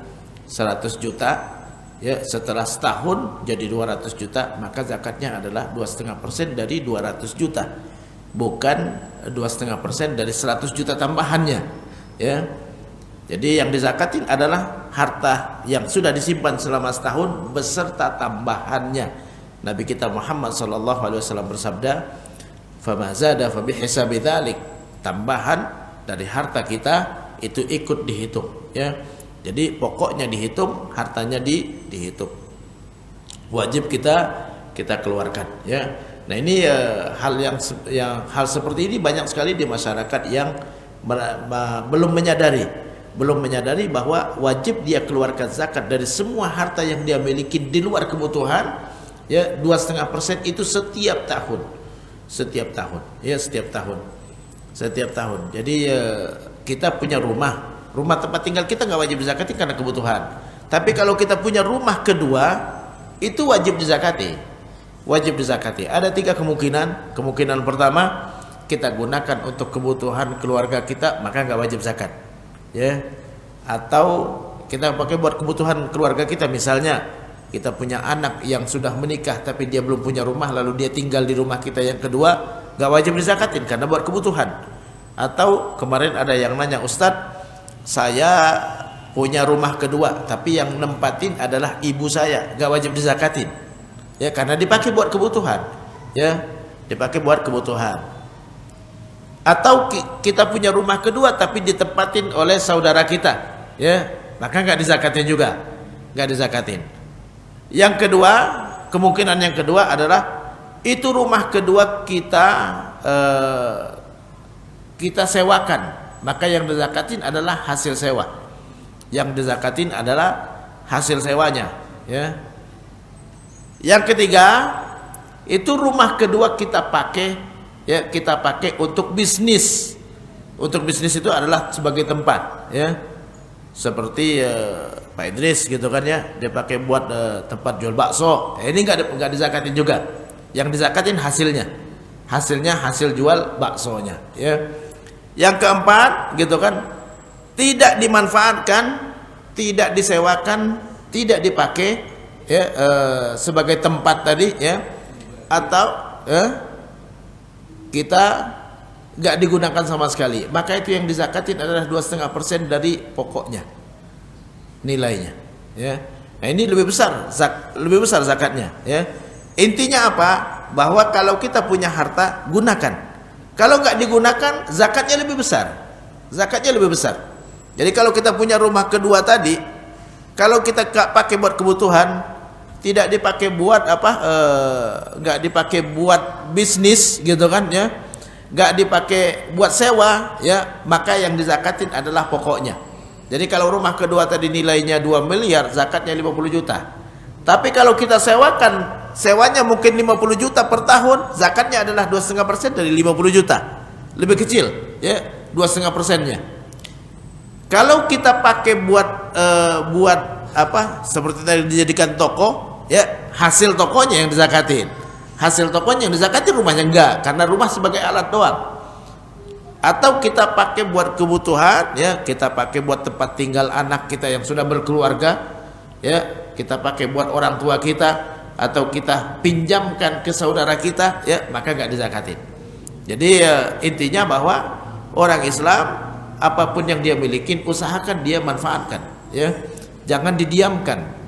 100 juta, ya, setelah setahun jadi 200 juta, maka zakatnya adalah 2,5% dari 200 juta, bukan 2,5% dari 100 juta tambahannya, ya. Jadi yang dizakatin adalah harta yang sudah disimpan selama setahun beserta tambahannya. Nabi kita Muhammad SAW bersabda, "Fama zada fa bihisabi dzalik." Tambahan dari harta kita itu ikut dihitung, ya. Jadi pokoknya dihitung, hartanya dihitung. Wajib kita keluarkan, ya. Nah, ini hal seperti ini banyak sekali di masyarakat yang belum menyadari bahwa wajib dia keluarkan zakat dari semua harta yang dia miliki di luar kebutuhan, ya. 2,5% itu setiap tahun, ya, setiap tahun. Jadi kita punya rumah tempat tinggal kita nggak wajib dizakati karena kebutuhan. Tapi kalau kita punya rumah kedua, itu wajib dizakati. Ada 3 kemungkinan. Kemungkinan pertama, kita gunakan untuk kebutuhan keluarga kita, maka nggak wajib zakat, ya. Atau kita pakai buat kebutuhan keluarga kita, misalnya kita punya anak yang sudah menikah tapi dia belum punya rumah, lalu dia tinggal di rumah kita yang kedua, nggak wajib dizakatin karena buat kebutuhan. Atau kemarin ada yang nanya, Ustadz, saya punya rumah kedua tapi yang nempatin adalah ibu saya, nggak wajib dizakatin, ya, karena dipakai buat kebutuhan, ya, dipakai buat kebutuhan. Atau kita punya rumah kedua tapi ditempatin oleh saudara kita, ya, maka nggak dizakatin juga, nggak dizakatin. Yang kedua, kemungkinan yang kedua adalah itu rumah kedua kita kita sewakan, maka yang dizakatin adalah hasil sewa. Yang dizakatin adalah hasil sewanya, ya. Yang ketiga, itu rumah kedua kita pakai, ya, kita pakai untuk bisnis. Untuk bisnis itu adalah sebagai tempat, ya. Seperti Pak Idris gitu kan, ya, dia pakai buat tempat jual bakso. Ini enggak dizakatin juga. Yang dizakatin hasilnya. Hasilnya hasil jual baksonya, ya. Yang keempat gitu kan, tidak dimanfaatkan, tidak disewakan, tidak dipakai, ya, sebagai tempat tadi, ya, atau kita nggak digunakan sama sekali, maka itu yang dizakatin adalah 2,5% dari pokoknya nilainya, ya. Nah, ini lebih besar zakatnya, ya. Intinya apa? Bahwa kalau kita punya harta, gunakan. Kalau nggak digunakan, zakatnya lebih besar. Zakatnya lebih besar. Jadi kalau kita punya rumah kedua tadi, kalau kita pakai buat kebutuhan, tidak dipakai buat apa, nggak dipakai buat bisnis gitu kan, ya, nggak dipakai buat sewa, ya, maka yang dizakatin adalah pokoknya. Jadi kalau rumah kedua tadi nilainya 2 miliar, zakatnya 50 juta. Tapi kalau kita sewakan, sewanya mungkin 50 juta per tahun, zakatnya adalah 2,5% dari 50 juta. Lebih kecil, ya, 2,5%-nya. Kalau kita pakai buat apa, seperti tadi dijadikan toko, ya, hasil tokonya yang dizakatin. Hasil tokonya yang dizakatin, rumahnya enggak, karena rumah sebagai alat doang. Atau kita pakai buat kebutuhan, ya, kita pakai buat tempat tinggal anak kita yang sudah berkeluarga, ya, kita pakai buat orang tua kita, atau kita pinjamkan ke saudara kita, ya, maka enggak dizakatin. Jadi intinya bahwa orang Islam apapun yang dia miliki, usahakan dia manfaatkan, ya. Jangan didiamkan,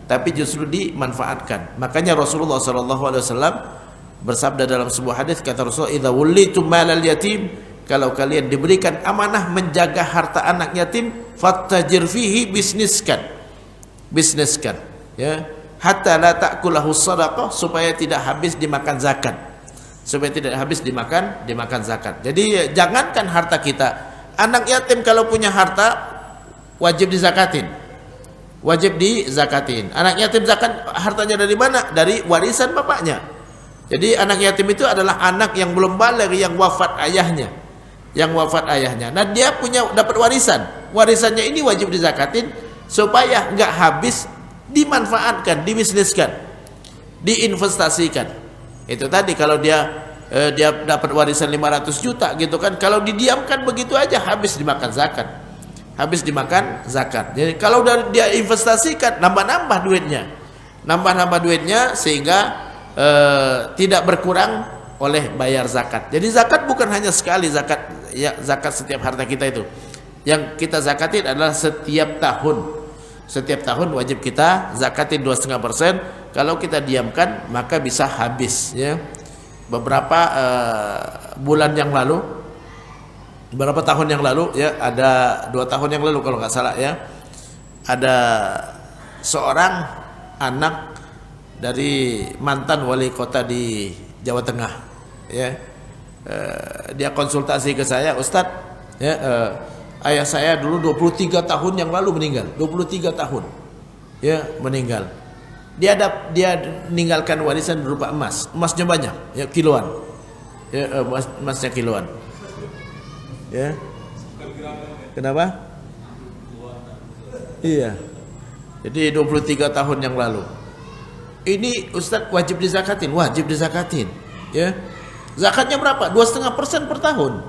tapi justru dimanfaatkan. Makanya Rasulullah SAW bersabda dalam sebuah hadis, kata Rasulullah, "Idza wullitum malal yatim", kalau kalian diberikan amanah menjaga harta anak yatim, fattajir fihi, bisniskan, ya, hatta la ta'kulahu shadaqah, supaya tidak habis dimakan zakat. Jadi jangankan harta kita, anak yatim kalau punya harta wajib dizakatin. Anak yatim zakat hartanya dari mana? Dari warisan bapaknya. Jadi anak yatim itu adalah anak yang belum baligh, yang wafat ayahnya. Nah, dia dapat warisan. Warisannya ini wajib dizakatin supaya enggak habis, dimanfaatkan, dibisniskan, diinvestasikan. Itu tadi kalau dia dapat warisan 500 juta gitu kan, kalau didiamkan begitu aja habis dimakan zakat. Jadi kalau dia investasikan, nambah duitnya sehingga tidak berkurang oleh bayar zakat. Jadi zakat bukan hanya sekali, zakat setiap harta kita itu. Yang kita zakatin adalah setiap tahun wajib kita zakatin 2,5%. Kalau kita diamkan maka bisa habis, ya. Beberapa tahun yang lalu, ya, ada 2 tahun yang lalu kalau nggak salah, ya, ada seorang anak dari mantan wali kota di Jawa Tengah, ya. Dia konsultasi ke saya, "Ustadz, ya, ayah saya dulu 23 tahun yang lalu meninggal, 23 tahun, ya, meninggal. Dia meninggalkan warisan berupa emasnya banyak, ya, kiloan, ya, emasnya kiloan, ya." Kenapa? Iya. Jadi 23 tahun yang lalu. Ini Ustadz wajib dizakatin, ya. Zakatnya berapa? 2,5% per tahun.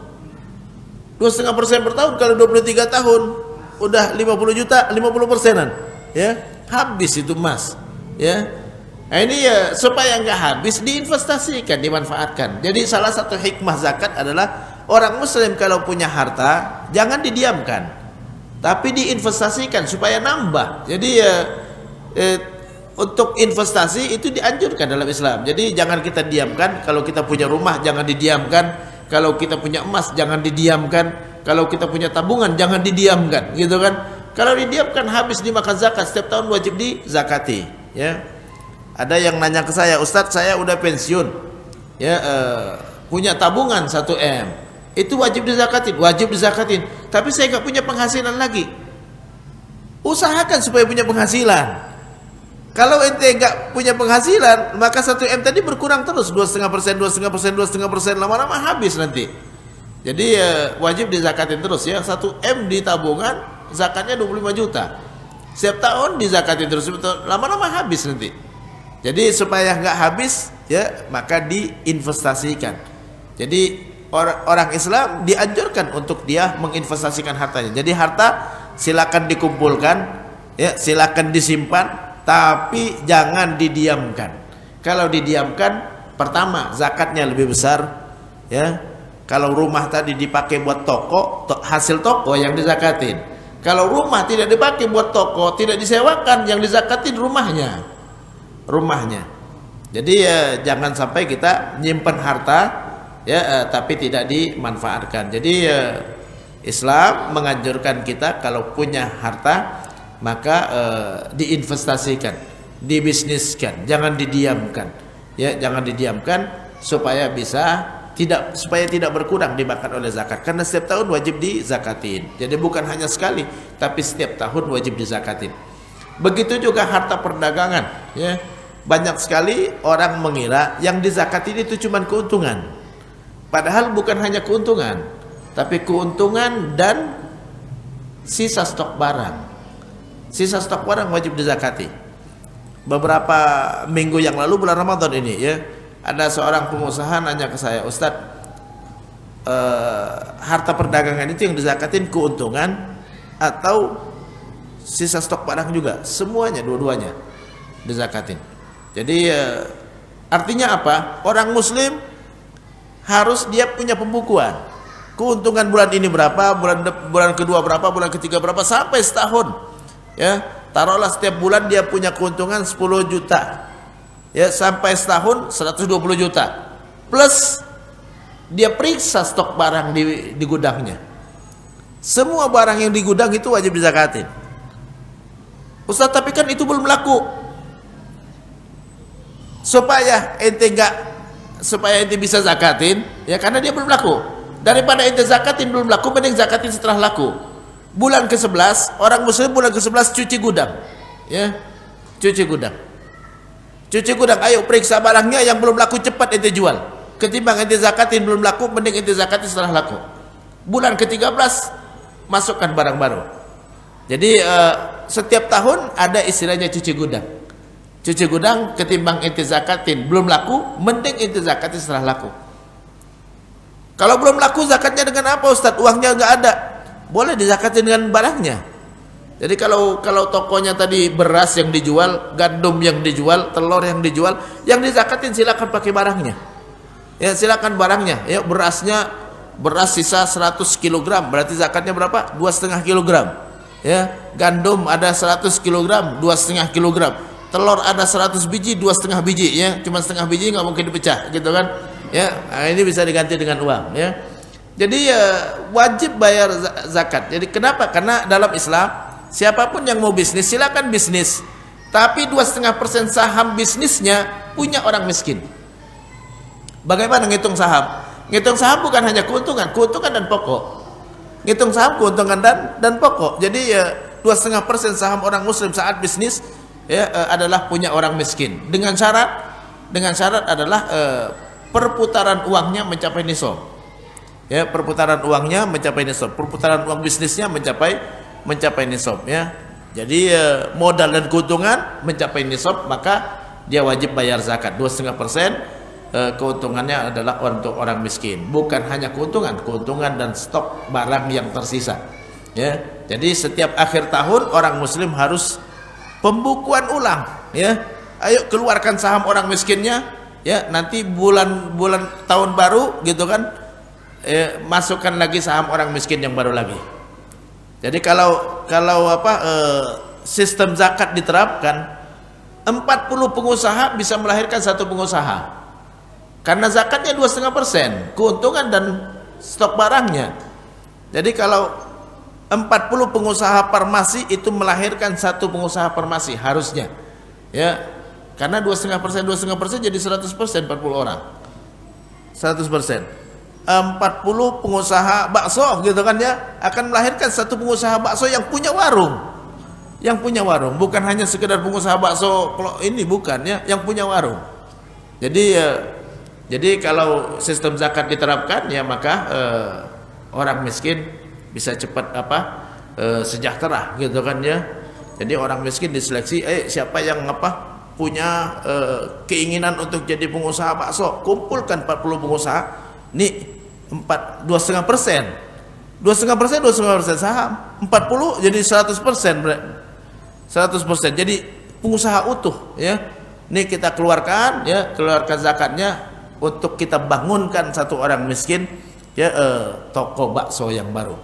2,5% per tahun, kalau 23 tahun udah 50 juta, 50%-an, ya, habis itu emas, ya. Nah, ini ya supaya nggak habis, diinvestasikan, dimanfaatkan. Jadi salah satu hikmah zakat adalah orang muslim kalau punya harta jangan didiamkan, tapi diinvestasikan supaya nambah. Jadi untuk investasi itu dianjurkan dalam Islam. Jadi jangan kita diamkan. Kalau kita punya rumah jangan didiamkan, kalau kita punya emas jangan didiamkan, kalau kita punya tabungan jangan didiamkan, gitu kan. Kalau didiamkan habis dimakan zakat, setiap tahun wajib dizakati, ya. Ada yang nanya ke saya, "Ustadz, saya udah pensiun, ya, punya tabungan 1 M, itu wajib dizakatin. Tapi saya nggak punya penghasilan lagi. Usahakan supaya punya penghasilan. Kalau ente nggak punya penghasilan, maka 1 M tadi berkurang terus, 2,5%, 2,5%, lama-lama habis nanti. Jadi wajib dizakatin terus ya. 1 M di tabungan, zakatnya 25 juta. Setiap tahun dizakatin terus, lama-lama habis nanti. Jadi supaya nggak habis ya, maka diinvestasikan. Jadi orang Islam dianjurkan untuk dia menginvestasikan hartanya. Jadi harta silakan dikumpulkan ya, silakan disimpan, tapi jangan didiamkan. Kalau didiamkan, pertama zakatnya lebih besar ya. Kalau rumah tadi dipakai buat toko, hasil toko yang dizakatin. Kalau rumah tidak dipakai buat toko, tidak disewakan, yang dizakatin rumahnya. Jadi jangan sampai kita nyimpen harta ya, tapi tidak dimanfaatkan. Jadi Islam menganjurkan kita kalau punya harta, maka diinvestasikan, dibisniskan, jangan didiamkan. Ya, jangan didiamkan supaya tidak berkurang dimakan oleh zakat. Karena setiap tahun wajib dizakatin. Jadi bukan hanya sekali, tapi setiap tahun wajib dizakatin. Begitu juga harta perdagangan, ya. Banyak sekali orang mengira yang dizakatin itu cuma keuntungan. Padahal bukan hanya keuntungan, tapi keuntungan dan sisa stok barang. Sisa stok barang wajib dizakati. Beberapa minggu yang lalu, bulan Ramadan ini ya, ada seorang pengusaha nanya ke saya, Ustadz, harta perdagangan itu yang dizakatin keuntungan atau sisa stok barang juga? Semuanya, dua-duanya dizakatin. Jadi artinya apa? Orang muslim harus dia punya pembukuan. Keuntungan bulan ini berapa, bulan kedua berapa, bulan ketiga berapa, sampai setahun. Ya, taruhlah setiap bulan dia punya keuntungan 10 juta. Ya, sampai setahun 120 juta. Plus dia periksa stok barang di gudangnya. Semua barang yang di gudang itu wajib dizakatin. Ustaz, tapi kan itu belum laku. Supaya ente bisa zakatin, ya karena dia belum laku. Daripada ente zakatin belum laku, mending zakatin setelah laku. Bulan ke-11, orang muslim bulan ke-11 cuci gudang. Ya. Cuci gudang. Ayo periksa barangnya, yang belum laku cepat ente jual. Ketimbang ente zakatin belum laku, mending ente zakatin setelah laku. Bulan ke-13 masukkan barang baru. Jadi setiap tahun ada istilahnya cuci gudang. Cuci gudang, ketimbang ente zakatin belum laku, mending ente zakatin setelah laku. Kalau belum laku zakatnya dengan apa, Ustaz? Uangnya nggak ada. Boleh dizakatin dengan barangnya. Jadi kalau tokonya tadi beras yang dijual, gandum yang dijual, telur yang dijual, yang dizakatin silakan pakai barangnya. Ya, silakan barangnya. Ya, beras sisa 100 kg, berarti zakatnya berapa? 2,5 kg. Ya, gandum ada 100 kg, 2,5 kg. Telur ada 100 biji, 2,5 biji, ya. Cuma setengah biji nggak mungkin dipecah, gitu kan? Ya, nah ini bisa diganti dengan uang, ya. Jadi wajib bayar zakat. Jadi kenapa? Karena dalam Islam siapapun yang mau bisnis silakan bisnis. Tapi 2,5% saham bisnisnya punya orang miskin. Bagaimana ngitung saham? Ngitung saham bukan hanya keuntungan dan pokok. Ngitung saham keuntungan dan pokok. Jadi 2,5% saham orang muslim saat bisnis ya adalah punya orang miskin. Dengan syarat adalah perputaran uangnya mencapai nisab. Ya, perputaran uangnya mencapai nisab, perputaran uang bisnisnya mencapai nisab, ya. Jadi modal dan keuntungan mencapai nisab, maka dia wajib bayar zakat. 2,5% keuntungannya adalah untuk orang miskin. Bukan hanya keuntungan dan stok barang yang tersisa. Ya. Jadi setiap akhir tahun orang muslim harus pembukuan ulang, ya. Ayo keluarkan saham orang miskinnya, ya. Nanti bulan tahun baru gitu kan, masukkan lagi saham orang miskin yang baru lagi. Jadi kalau sistem zakat diterapkan, 40 pengusaha bisa melahirkan satu pengusaha. Karena zakatnya 2,5%, keuntungan dan stok barangnya. Jadi kalau 40 pengusaha farmasi itu melahirkan satu pengusaha farmasi harusnya. Ya. Karena 2,5% jadi 100%, 40 orang. 100%. 40 pengusaha bakso gitu kan ya akan melahirkan satu pengusaha bakso yang punya warung. Yang punya warung, bukan hanya sekedar pengusaha bakso ini, bukan ya, yang punya warung. Jadi kalau sistem zakat diterapkan ya maka orang miskin bisa cepat sejahtera gitu kan ya. Jadi orang miskin diseleksi, siapa yang punya keinginan untuk jadi pengusaha bakso, kumpulkan 40 pengusaha, nih 2,5%, 2,5% saham, 40 jadi 100%, 100%. Jadi pengusaha utuh ya. Nih kita keluarkan zakatnya untuk kita bangunkan satu orang miskin ya toko bakso yang baru.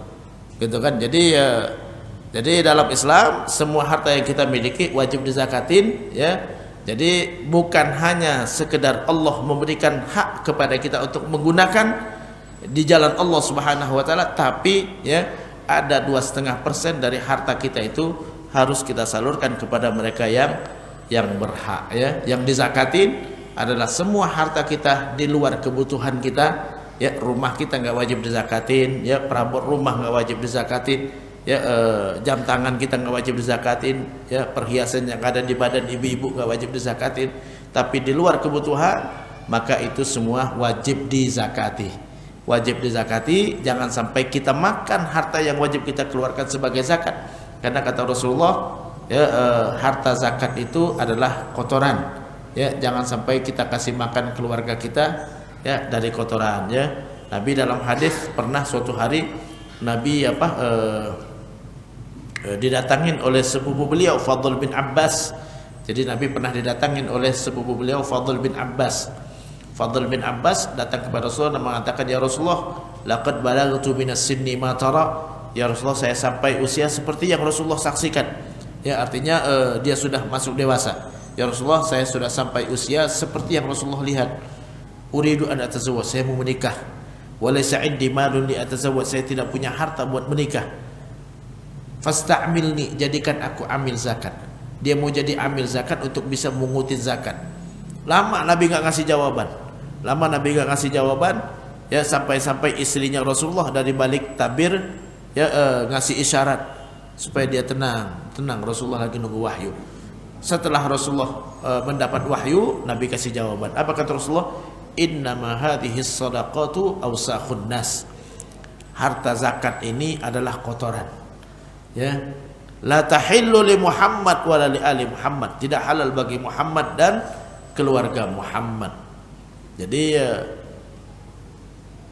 Gitu kan. Jadi dalam Islam semua harta yang kita miliki wajib dizakatin ya. Jadi bukan hanya sekedar Allah memberikan hak kepada kita untuk menggunakan di jalan Allah Subhanahu wa taala, tapi ya ada 2,5% dari harta kita itu harus kita salurkan kepada mereka yang berhak ya. Yang dizakatin adalah semua harta kita di luar kebutuhan kita ya. Rumah kita nggak wajib dizakatin ya, perabot rumah nggak wajib dizakatin ya, jam tangan kita nggak wajib dizakatin ya, perhiasan yang ada di badan ibu-ibu nggak wajib dizakatin. Tapi di luar kebutuhan maka itu semua wajib dizakati. Wajib dizakati, jangan sampai kita makan harta yang wajib kita keluarkan sebagai zakat. Karena kata Rasulullah ya, harta zakat itu adalah kotoran ya, jangan sampai kita kasih makan keluarga kita ya dari kotoran ya. Nabi dalam hadis pernah suatu hari Nabi didatangin oleh sepupu beliau Fadl bin Abbas. Jadi Nabi pernah didatangin oleh sepupu beliau Fadl bin Abbas. Fadl bin Abbas datang kepada Rasulullah dan mengatakan, ya Rasulullah, laqad balaghtu minas sinni ma tara. Ya Rasulullah, saya sampai usia seperti yang Rasulullah saksikan. Ya artinya dia sudah masuk dewasa. Ya Rasulullah, saya sudah sampai usia seperti yang Rasulullah lihat. Uridu an atazawwaj, saya mau menikah. Walaysa indi malun li atazawwaj, saya tidak punya harta buat menikah. Fasta'milni, jadikan aku amil zakat. Dia mau jadi amil zakat untuk bisa mengutin zakat. Lama Nabi enggak ngasih jawaban. Ya sampai istrinya Rasulullah dari balik tabir ya ngasih isyarat supaya dia tenang. Rasulullah lagi nunggu wahyu. Setelah Rasulullah mendapat wahyu, Nabi kasih jawaban. Apa kata Rasulullah? Innama hadhihi shadaqatu awsakhun nas. Harta zakat ini adalah kotoran. Ya. La tahillu li Muhammad wa la li ali Muhammad. Tidak halal bagi Muhammad dan keluarga Muhammad. Jadi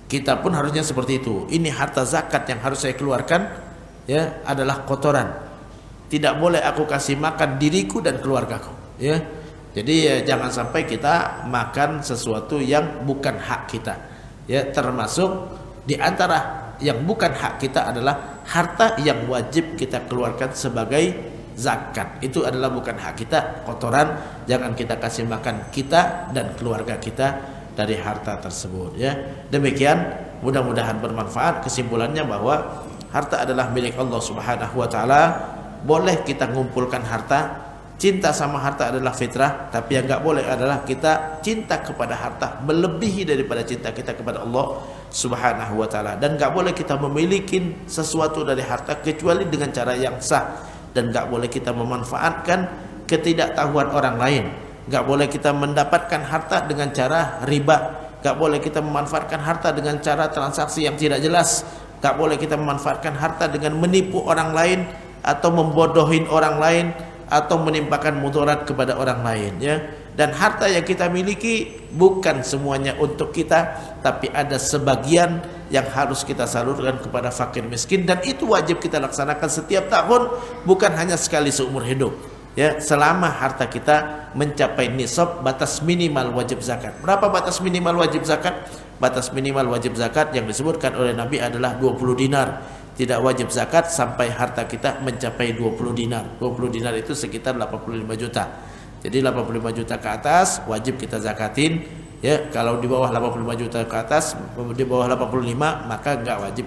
kita pun harusnya seperti itu. Ini harta zakat yang harus saya keluarkan ya adalah kotoran. Tidak boleh aku kasih makan diriku dan keluargaku ya. Jadi jangan sampai kita makan sesuatu yang bukan hak kita. Ya, termasuk di antara yang bukan hak kita adalah harta yang wajib kita keluarkan sebagai zakat. Itu adalah bukan hak kita, kotoran. Jangan kita kasih makan kita dan keluarga kita dari harta tersebut ya. Demikian, mudah-mudahan bermanfaat. Kesimpulannya bahwa harta adalah milik Allah Subhanahu wa taala. Boleh kita ngumpulkan harta, cinta sama harta adalah fitrah, tapi yang enggak boleh adalah kita cinta kepada harta melebihi daripada cinta kita kepada Allah Subhanahu wa taala. Dan enggak boleh kita memiliki sesuatu dari harta kecuali dengan cara yang sah, dan enggak boleh kita memanfaatkan ketidaktahuan orang lain. Enggak boleh kita mendapatkan harta dengan cara riba. Enggak boleh kita memanfaatkan harta dengan cara transaksi yang tidak jelas. Enggak boleh kita memanfaatkan harta dengan menipu orang lain atau membodohin orang lain atau menimpakan mudarat kepada orang lain ya. Dan harta yang kita miliki bukan semuanya untuk kita, tapi ada sebagian yang harus kita salurkan kepada fakir miskin, dan itu wajib kita laksanakan setiap tahun, bukan hanya sekali seumur hidup ya, selama harta kita mencapai nisab, batas minimal wajib zakat. Berapa batas minimal wajib zakat? Batas minimal wajib zakat yang disebutkan oleh Nabi adalah 20 dinar. Tidak wajib zakat sampai harta kita mencapai 20 dinar. 20 dinar itu sekitar 85 juta. Jadi 85 juta ke atas wajib kita zakatin ya. Kalau di bawah 85 juta ke atas, di bawah 85 maka enggak wajib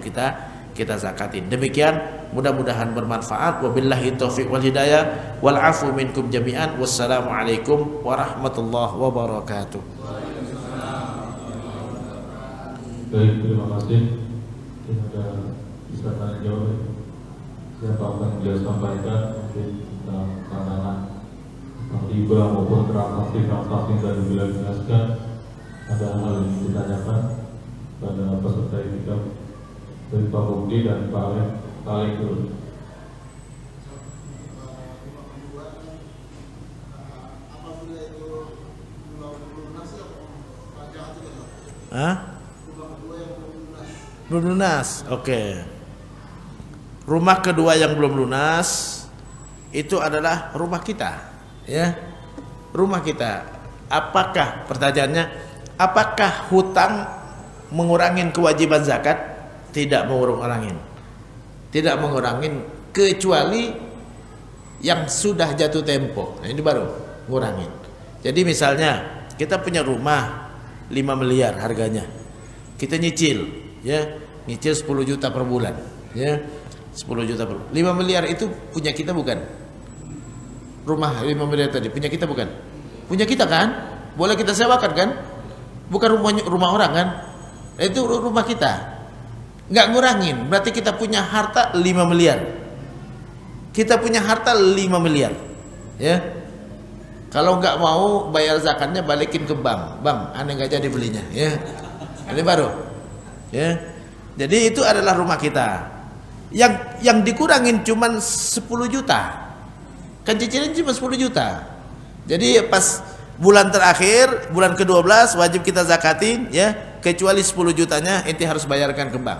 kita zakatin. Demikian, mudah-mudahan bermanfaat. Wabillahi taufiq wal hidayah wal afu minkum jami'an. Wassalamualaikum warahmatullahi wabarakatuh. Baik, terima kasih. Mungkin ada bisa tanya jawab. Siapa akan beliau sampaikan mungkin tentang pandangan tentang riba maupun transaksi-transaksi yang tadi beliau jelaskan. Ada hal yang ditanyakan pada peserta etika dari Pak Budi dan Pak Alek dulu. Belum lunas. Oke. Rumah kedua yang belum lunas itu adalah rumah kita, ya. Rumah kita. Apakah pertanyaannya? Apakah hutang mengurangi kewajiban zakat? Tidak mengurangi. Tidak mengurangi kecuali yang sudah jatuh tempo. Nah, ini baru mengurangi. Jadi misalnya kita punya rumah 5 miliar harganya. Kita nyicil, ya. Nyicil 10 juta per bulan, ya. 10 juta per bulan. 5 miliar itu punya kita bukan? Rumah 5 miliar tadi punya kita bukan? Punya kita kan? Boleh kita sewakan kan? Bukan rumah orang kan? Itu rumah kita. Nggak ngurangin, berarti kita punya harta 5 miliar. Kita punya harta 5 miliar, ya. Kalau nggak mau bayar zakatnya, balikin ke bank. Bang, aneh nggak jadi belinya, ya. Ini baru, ya. Jadi itu adalah rumah kita. Yang dikurangin cuma 10 juta. Kan cicilan cuma 10 juta. Jadi pas bulan terakhir, bulan ke-12 wajib kita zakatin, ya. Kecuali 10 jutanya ente harus bayarkan ke bank,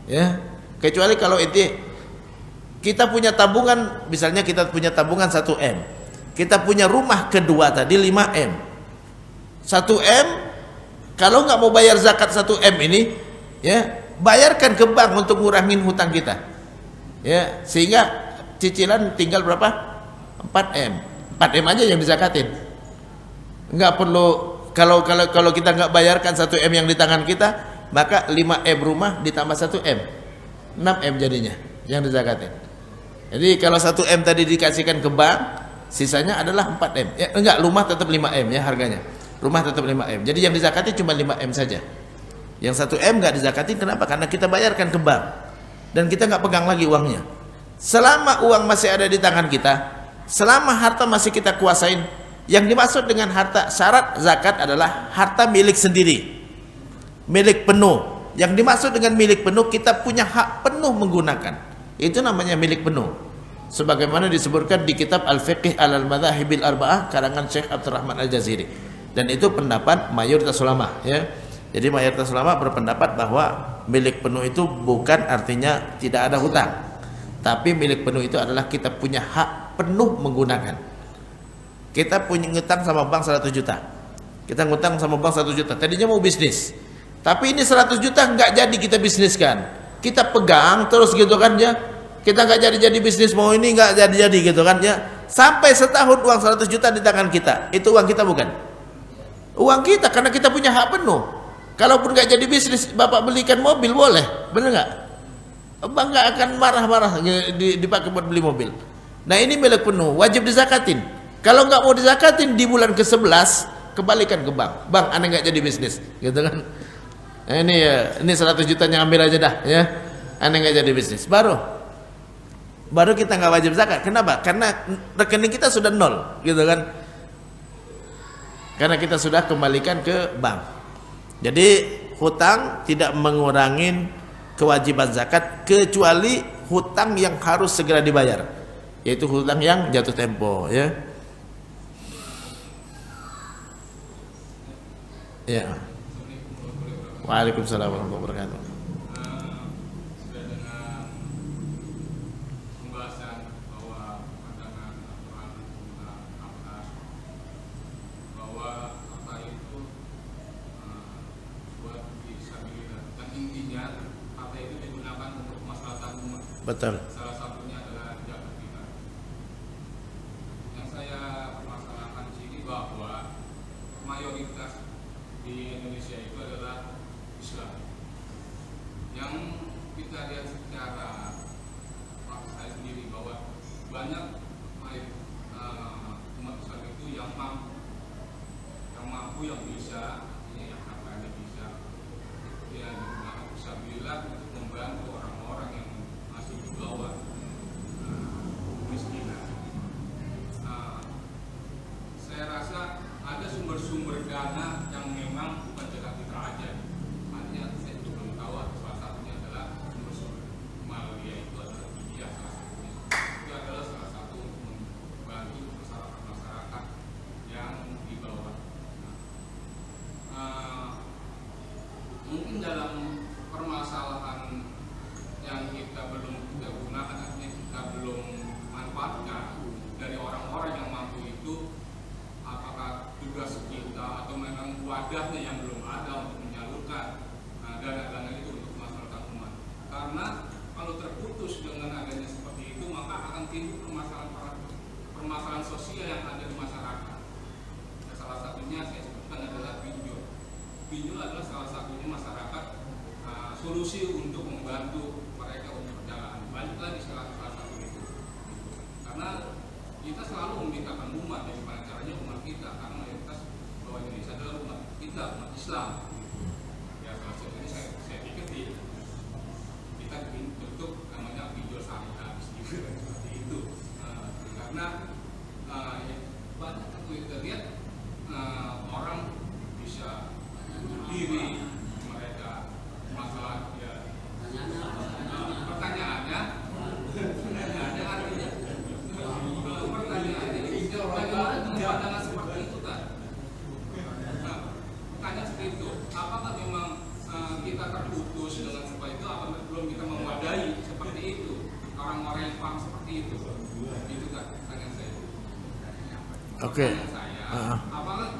ya. Kecuali kalau ente kita punya tabungan, misalnya kita punya tabungan 1 M. Kita punya rumah kedua tadi 5 M. 1 M, kalau nggak mau bayar zakat 1 M ini, ya, bayarkan ke bank untuk ngurangin hutang kita, ya, sehingga cicilan tinggal berapa? 4 M. 4 M aja yang dizakatin. Nggak perlu, kalau kita nggak bayarkan 1 M yang di tangan kita, maka 5 M rumah ditambah 1 M, 6 M jadinya yang dizakatin. Jadi kalau 1 M tadi dikasihkan ke bank, sisanya adalah 4 M. Ya, enggak, rumah tetap 5 M ya harganya. Rumah tetap 5 M. Jadi yang dizakati cuma 5 M saja. Yang 1 M enggak dizakati, kenapa? Karena kita bayarkan ke bank. Dan kita enggak pegang lagi uangnya. Selama uang masih ada di tangan kita, selama harta masih kita kuasain, yang dimaksud dengan harta, syarat zakat adalah harta milik sendiri. Milik penuh. Yang dimaksud dengan milik penuh, kita punya hak penuh menggunakan. Itu namanya milik penuh. Sebagaimana disebutkan di kitab Al-Fiqh Al-Madhahibil Arba'ah karangan Syekh Abdurrahman Al-Jaziri. Dan itu pendapat mayoritas ulama, ya. Jadi mayoritas ulama berpendapat bahwa milik penuh itu bukan artinya tidak ada hutang. Tapi milik penuh itu adalah kita punya hak penuh menggunakan. Kita punya ngutang sama bank 100 juta. Kita ngutang sama bank 100 juta. Tadinya mau bisnis. Tapi ini 100 juta nggak jadi kita bisniskan. Kita pegang terus gitu kan, ya. Kita nggak jadi bisnis, mau ini nggak jadi gitu kan, ya. Sampai setahun uang 100 juta di tangan kita. Itu uang kita bukan? Uang kita, karena kita punya hak penuh. Kalaupun nggak jadi bisnis, bapak belikan mobil boleh, bener nggak? Bang nggak akan marah-marah dipakai buat beli mobil. Nah ini milik penuh, wajib dizakatin. Kalau nggak mau dizakatin di bulan ke-11, kembalikan ke bank. Bang, aneh nggak jadi bisnis, gitu kan? Nah, ini 100 jutanya ambil aja dah, ya. Aneh nggak jadi bisnis, baru kita nggak wajib zakat. Kenapa? Karena rekening kita sudah 0, gitu kan? Karena kita sudah kembalikan ke bank. Jadi hutang tidak mengurangi kewajiban zakat kecuali hutang yang harus segera dibayar, yaitu hutang yang jatuh tempo, ya. Ya. Waalaikumsalam warahmatullahi wabarakatuh. Betul. Salah satunya adalah zakat fitrah. Yang saya permasalahkan di sini bahwa mayoritas di Indonesia itu adalah Islam. Yang kita lihat secara saya sendiri bahwa banyak umat Islam itu yang mampu, yang bisa, ini yang hartanya bisa, yang digunakan fisabilillah untuk membantu orang-orang yang masih di bawah kemiskinan. Saya rasa ada sumber-sumber dana yang memang bukan zakat fitrah aja. Artinya saya juga belum tahu. Salah satunya adalah sumber-sumber maliyah, itu adalah fidyah salah satunya. Itu adalah salah satu untuk membantu masyarakat yang di bawah. Mungkin dalam permasalahan yang kita belum gunakan, artinya kita belum manfaatkan dari orang-orang yang mampu itu, apakah tugas kita atau memang wadahnya yang belum ada untuk menyalurkan dana-dana itu untuk masyarakat umat. Karena kalau terputus dengan adanya seperti itu, maka akan timbul permasalahan sosial yang ada di masyarakat. Ya, salah satunya saya sebutkan adalah pinjol. Pinjol adalah salah satunya masyarakat solusi untuk membantu mereka untuk perjalanan. Balik lagi salah satu itu. Karena kita selalu memintakan umat, bagaimana caranya umat kita, karena mayoritas bahwa Indonesia adalah umat kita, umat Islam. Ya, salah satunya saya pikir kita bentuk namanya pinjol syariah seperti itu. Karena banyak kita lihat orang bisa diri mereka masalah ya. Pertanyaannya artinya pandangan seperti itu kan? Pertanyaan seperti itu, apakah memang kita terputus dengan seperti itu, atau belum kita mewadahi seperti itu orang-orang yang paham seperti itu? Itu kan pertanyaan saya. Oke. Apakah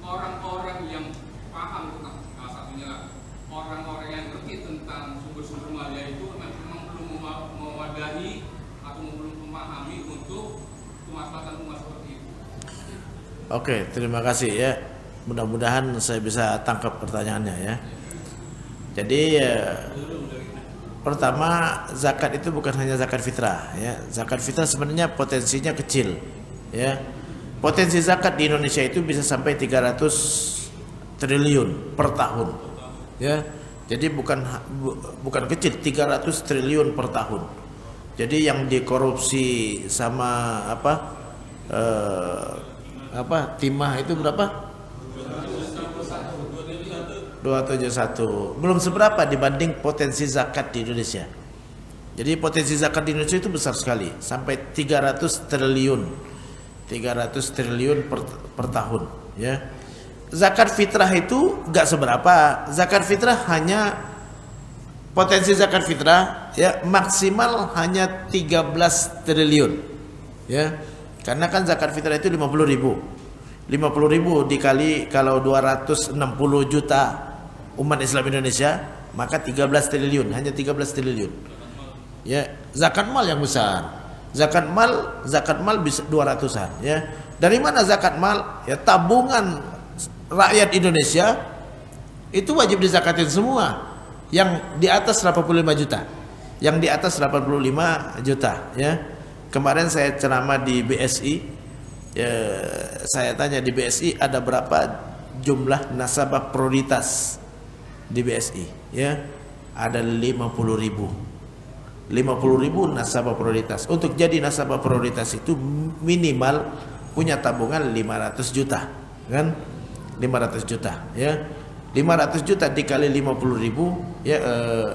orang-orang yang paham tentang salah satunya orang-orang yang ngerti tentang sumber-sumber maliyah itu memang belum mewadahi atau belum memahami untuk kemaslahatan umat seperti itu? Oke, terima kasih ya. Mudah-mudahan saya bisa tangkap pertanyaannya ya. Jadi pertama, zakat itu bukan hanya zakat fitrah ya. Zakat fitrah sebenarnya potensinya kecil ya. Potensi zakat di Indonesia itu bisa sampai 300 triliun per tahun ya. Jadi bukan kecil, 300 triliun per tahun. Jadi yang dikorupsi sama timah itu berapa? 271. Belum seberapa dibanding potensi zakat di Indonesia. Jadi potensi zakat di Indonesia itu besar sekali, sampai 300 triliun. 300 triliun per tahun ya. Zakat fitrah itu enggak seberapa. Zakat fitrah hanya potensi zakat fitrah ya maksimal hanya 13 triliun ya. Karena kan zakat fitrah itu 50.000 dikali kalau 260 juta umat Islam Indonesia, maka 13 triliun, hanya 13 triliun ya. Zakat mal yang besar, zakat mal bisa 200-an ya. Dari mana zakat mal? Ya tabungan rakyat Indonesia itu wajib dizakatin semua. Yang di atas 85 juta, yang di atas 85 juta ya. Kemarin saya ceramah di BSI ya, saya tanya di BSI ada berapa jumlah nasabah prioritas di BSI ya. Ada 50.000 nasabah prioritas. Untuk jadi nasabah prioritas itu minimal punya tabungan 500 juta kan, 500 juta ya. 500 juta dikali 50.000 ya,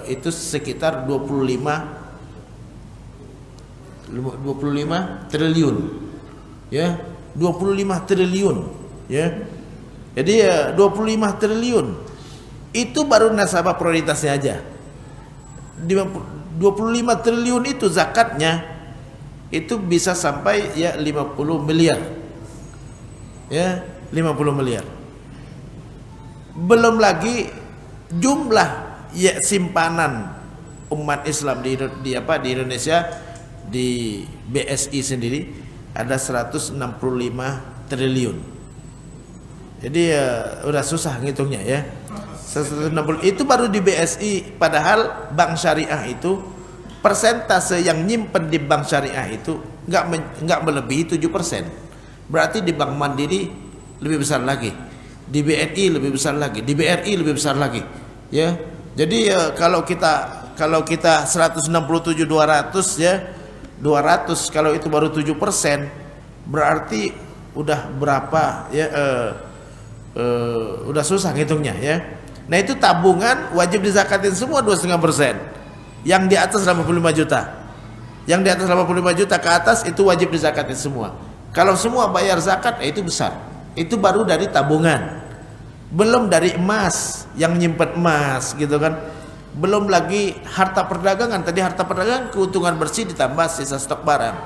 itu sekitar 25 triliun ya, 25 triliun ya. Jadi ya 25 triliun itu baru nasabah prioritasnya aja. 25 triliun itu zakatnya itu bisa sampai ya 50 miliar ya, 50 miliar. Belum lagi jumlah ya simpanan umat Islam di Indonesia di BSI sendiri ada 165 triliun. Jadi ya udah susah ngitungnya ya. 160 itu baru di BSI, padahal bank syariah itu persentase yang nyimpen di bank syariah itu enggak melebihi 7%. Berarti di Bank Mandiri lebih besar lagi, di BNI lebih besar lagi, di BRI lebih besar lagi Ya. Jadi kalau kita 167 200 ya, 200 kalau itu baru 7%, berarti udah berapa ya, udah susah ngitungnya ya. Nah itu tabungan wajib dizakatin semua 2,5%. Yang di atas 85 juta, yang di atas 85 juta ke atas itu wajib dizakatin semua. Kalau semua bayar zakat, itu besar. Itu baru dari tabungan, belum dari emas, yang nyimpen emas gitu kan. Belum lagi harta perdagangan. Tadi harta perdagangan keuntungan bersih ditambah sisa stok barang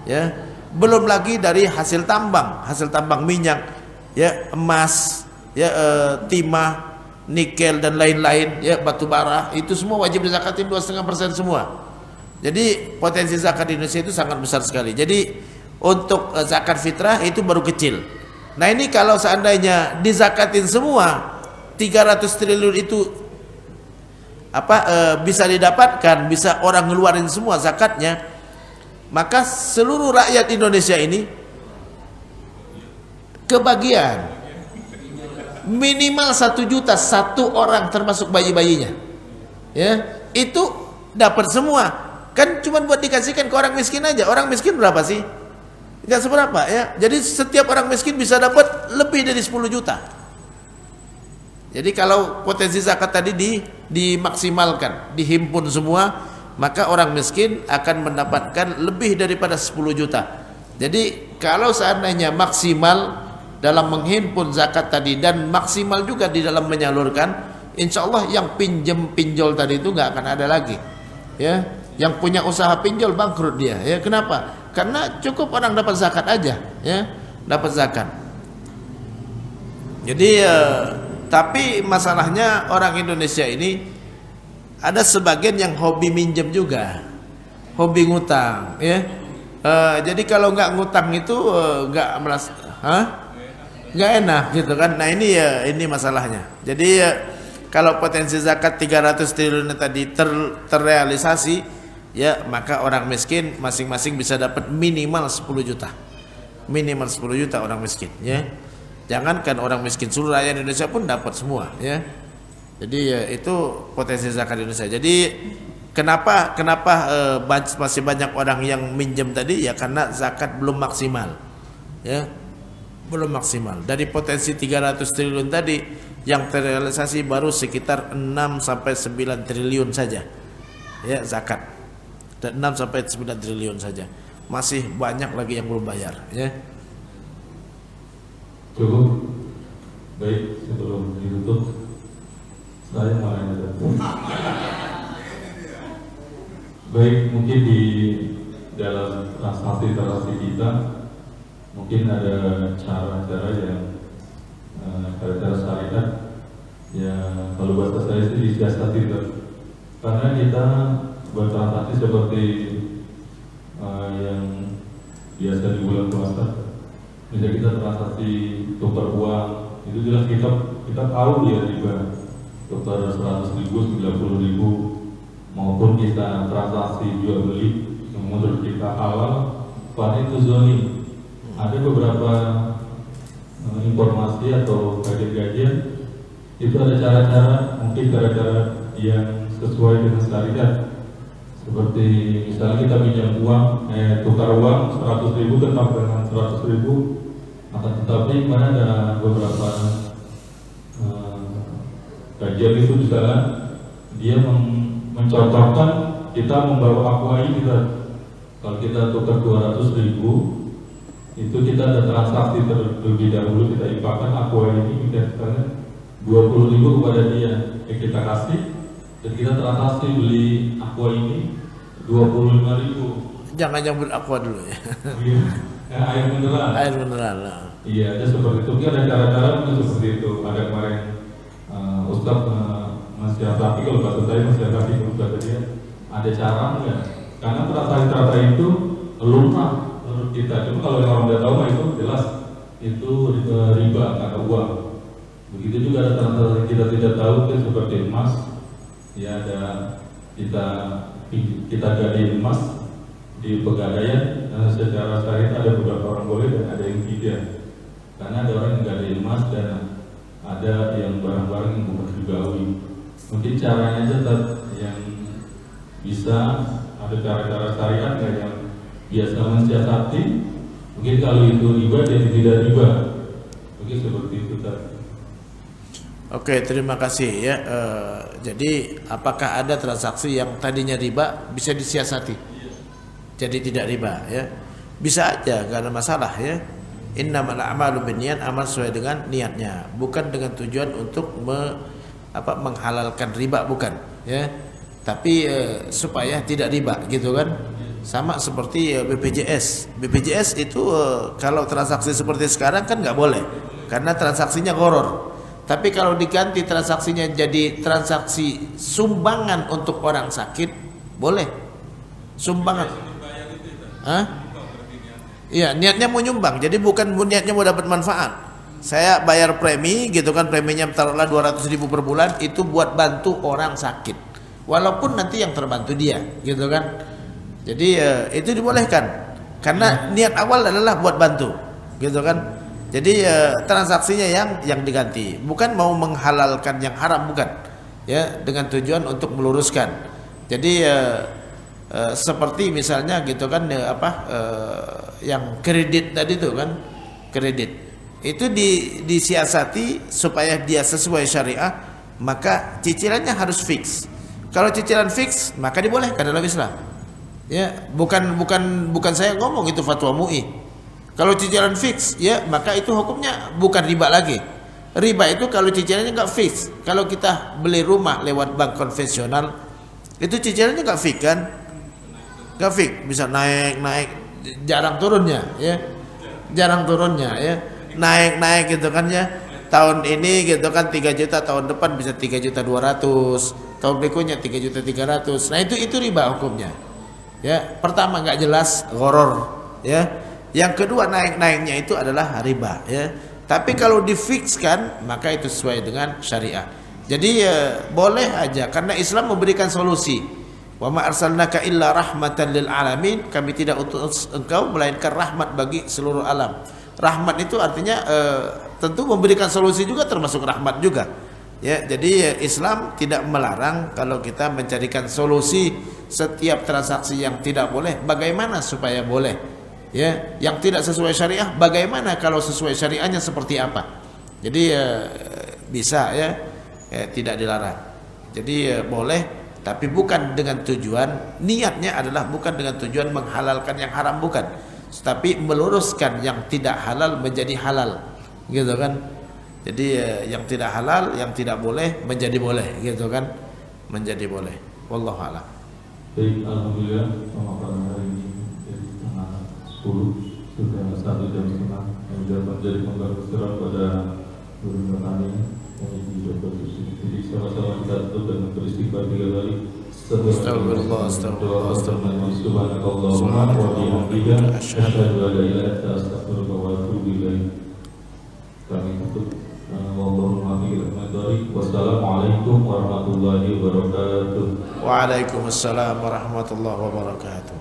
ya. Belum lagi dari hasil tambang minyak ya, emas ya, timah, nikel dan lain-lain ya, batu bara, itu semua wajib dizakatin 2,5% semua. Jadi potensi zakat di Indonesia itu sangat besar sekali. Jadi untuk zakat fitrah itu baru kecil. Nah ini kalau seandainya dizakatin semua 300 triliun itu bisa didapatkan, bisa orang ngeluarin semua zakatnya, maka seluruh rakyat Indonesia ini kebagian minimal 1 juta satu orang, termasuk bayi-bayinya ya, itu dapat semua. Kan cuma buat dikasihkan ke orang miskin aja. Orang miskin berapa sih? Enggak seberapa ya. Jadi setiap orang miskin bisa dapat lebih dari 10 juta. Jadi kalau potensi zakat tadi dimaksimalkan, dihimpun semua, maka orang miskin akan mendapatkan lebih daripada 10 juta. Jadi kalau seandainya maksimal dalam menghimpun zakat tadi dan maksimal juga di dalam menyalurkan, insya Allah yang pinjol tadi itu nggak akan ada lagi ya. Yang punya usaha pinjol bangkrut dia ya. Kenapa? Karena cukup orang dapat zakat aja ya, dapat zakat. Jadi tapi masalahnya orang Indonesia ini ada sebagian yang hobi minjem juga, hobi ngutang ya. Jadi kalau nggak ngutang itu nggak merasa nggak enak gitu kan. Nah ini masalahnya. Jadi kalau potensi zakat 300 triliun tadi terrealisasi ya, maka orang miskin masing-masing bisa dapat minimal 10 juta. Minimal 10 juta orang miskin ya. Jangankan orang miskin, seluruh rakyat Indonesia pun dapat semua ya. Jadi itu potensi zakat Indonesia. Jadi kenapa masih banyak orang yang minjem tadi ya, karena zakat belum maksimal ya, belum maksimal. Dari potensi 300 triliun tadi yang terrealisasi baru sekitar 6 sampai 9 triliun saja ya zakat. Dan 6 sampai 9 triliun saja. Masih banyak lagi yang belum bayar ya. Cukup. Baik, sebelum ditutup saya mau nanya. Baik, mungkin di dalam transaksi kita mungkin ada cara-cara yang cara-cara syariat ya, kalau bahasa saya itu disiasati, karena kita bertransaksi seperti yang biasa di bulan puasa. Misalnya kita transaksi tukar uang, itu jelas kita tahu dia riba, tukar 100.000, 90.000, maupun kita transaksi jual beli yang menurut kita halal, pada itu zolim. Ada beberapa informasi atau kajian-kajian itu ada cara-cara, mungkin cara-cara yang sesuai dengan syariat. Seperti misalnya kita pinjam uang, tukar uang 100.000 tetap dengan 100.000. Akan tetapi mana ada beberapa kajian itu misalnya dia mencontohkan kita membawa aqua ini kita, kalau kita tukar 200.000 itu kita ada transaksi terlebih dahulu, kita infakkan aqua ini misalnya 20.000 kepada dia yang kita kasih, dan kita transaksi beli aqua ini 25.000. Jangan aqua dulu ya. Air mineral. Air mineral. Iya, ada seperti itu. Ada cara-cara mungkin seperti itu. Ada kemarin Ustadz Mas Syafaqi, kalau bahasa saya Mas Syafaqi berkata dia ada cara nggak? Karena transaksi itu lumrah menurut kita. Cuma kalau orang tidak tahu itu jelas itu riba karena uang. Begitu juga ada transaksi kita tidak tahu itu seperti emas. Ya ada kita gadi emas di pegadaian, secara syariat ada beberapa orang boleh dan ada yang tidak. Karena ada orang yang gadi emas dan ada yang barang-barang yang bukan ribawi. Mungkin caranya tetap yang bisa ada cara-cara syariat nggak yang biasa mensiasati. Mungkin kalau itu riba jadi tidak riba. Mungkin seperti itu tadi. Oke, terima kasih ya. Jadi apakah ada transaksi yang tadinya riba bisa disiasati jadi tidak riba ya? Bisa aja, gak ada masalah ya. Innamal a'malu binniyat, amal sesuai dengan niatnya, bukan dengan tujuan untuk menghalalkan riba, bukan ya. Tapi supaya tidak riba gitu kan. Sama seperti BPJS. BPJS itu kalau transaksi seperti sekarang kan nggak boleh karena transaksinya gharar. Tapi kalau diganti transaksinya jadi transaksi sumbangan untuk orang sakit, boleh. Sumbangan. Hah? Iya, niatnya mau nyumbang. Jadi bukan niatnya mau dapat manfaat. Saya bayar premi gitu kan, preminya taruhlah 200.000 per bulan, itu buat bantu orang sakit. Walaupun nanti yang terbantu dia, gitu kan. Jadi itu dibolehkan. Karena niat awal adalah buat bantu, gitu kan. Jadi transaksinya yang diganti, bukan mau menghalalkan yang haram, bukan ya, dengan tujuan untuk meluruskan. Jadi seperti misalnya gitu kan yang kredit tadi itu kan, kredit itu disiasati supaya dia sesuai syariah, maka cicilannya harus fix. Kalau cicilan fix maka dibolehkan dalam Islam ya, bukan saya ngomong, itu fatwa MUI. Kalau cicilan fix, ya maka itu hukumnya bukan riba lagi. Riba itu kalau cicilannya nggak fix. Kalau kita beli rumah lewat bank konvensional, itu cicilannya nggak fix kan? Nggak fix, bisa naik, jarang turunnya, ya, jarang turunnya, ya, naik gitu kan ya. Tahun ini gitu kan 3 juta, tahun depan bisa 3.200.000, tahun berikutnya 3.300.000. Nah itu riba hukumnya. Ya, pertama nggak jelas, gharar, ya. Yang kedua naiknya itu adalah riba ya. Tapi kalau difikskan maka itu sesuai dengan syariah. Jadi boleh aja karena Islam memberikan solusi. Wa ma arsalnaka illa rahmatan lil alamin, kami tidak utus engkau melainkan rahmat bagi seluruh alam. Rahmat itu artinya tentu memberikan solusi juga, termasuk rahmat juga. Ya, jadi Islam tidak melarang kalau kita mencarikan solusi setiap transaksi yang tidak boleh, bagaimana supaya boleh. Ya, yang tidak sesuai syariah bagaimana kalau sesuai syariahnya seperti apa. Jadi bisa ya, tidak dilarang. Jadi boleh, tapi bukan dengan tujuan, niatnya adalah bukan dengan tujuan menghalalkan yang haram, bukan, tapi meluruskan yang tidak halal menjadi halal, gitu kan. Jadi yang tidak halal, yang tidak boleh menjadi boleh, gitu kan, menjadi boleh. Wallahu a'lam. Baik, alhamdulillah pemaparan hari ini dari tengah 10 sudah 1 jam setengah yang dapat jadi pembelajaran pada guru petani yang Dr. Yusuf. Jadi sama-sama kita tutup dengan beristighfar 3 kali. Astagfirullah, astagfirullah, astagfirullah. Subhanakallahumma wa bihamdika asyhadu an la ilaha illa anta astaghfiruka wa atubu ilaik. Kami tutup. Wassalamualaikum warahmatullahi wabarakatuh. Waalaikumsalam warahmatullahi wabarakatuh.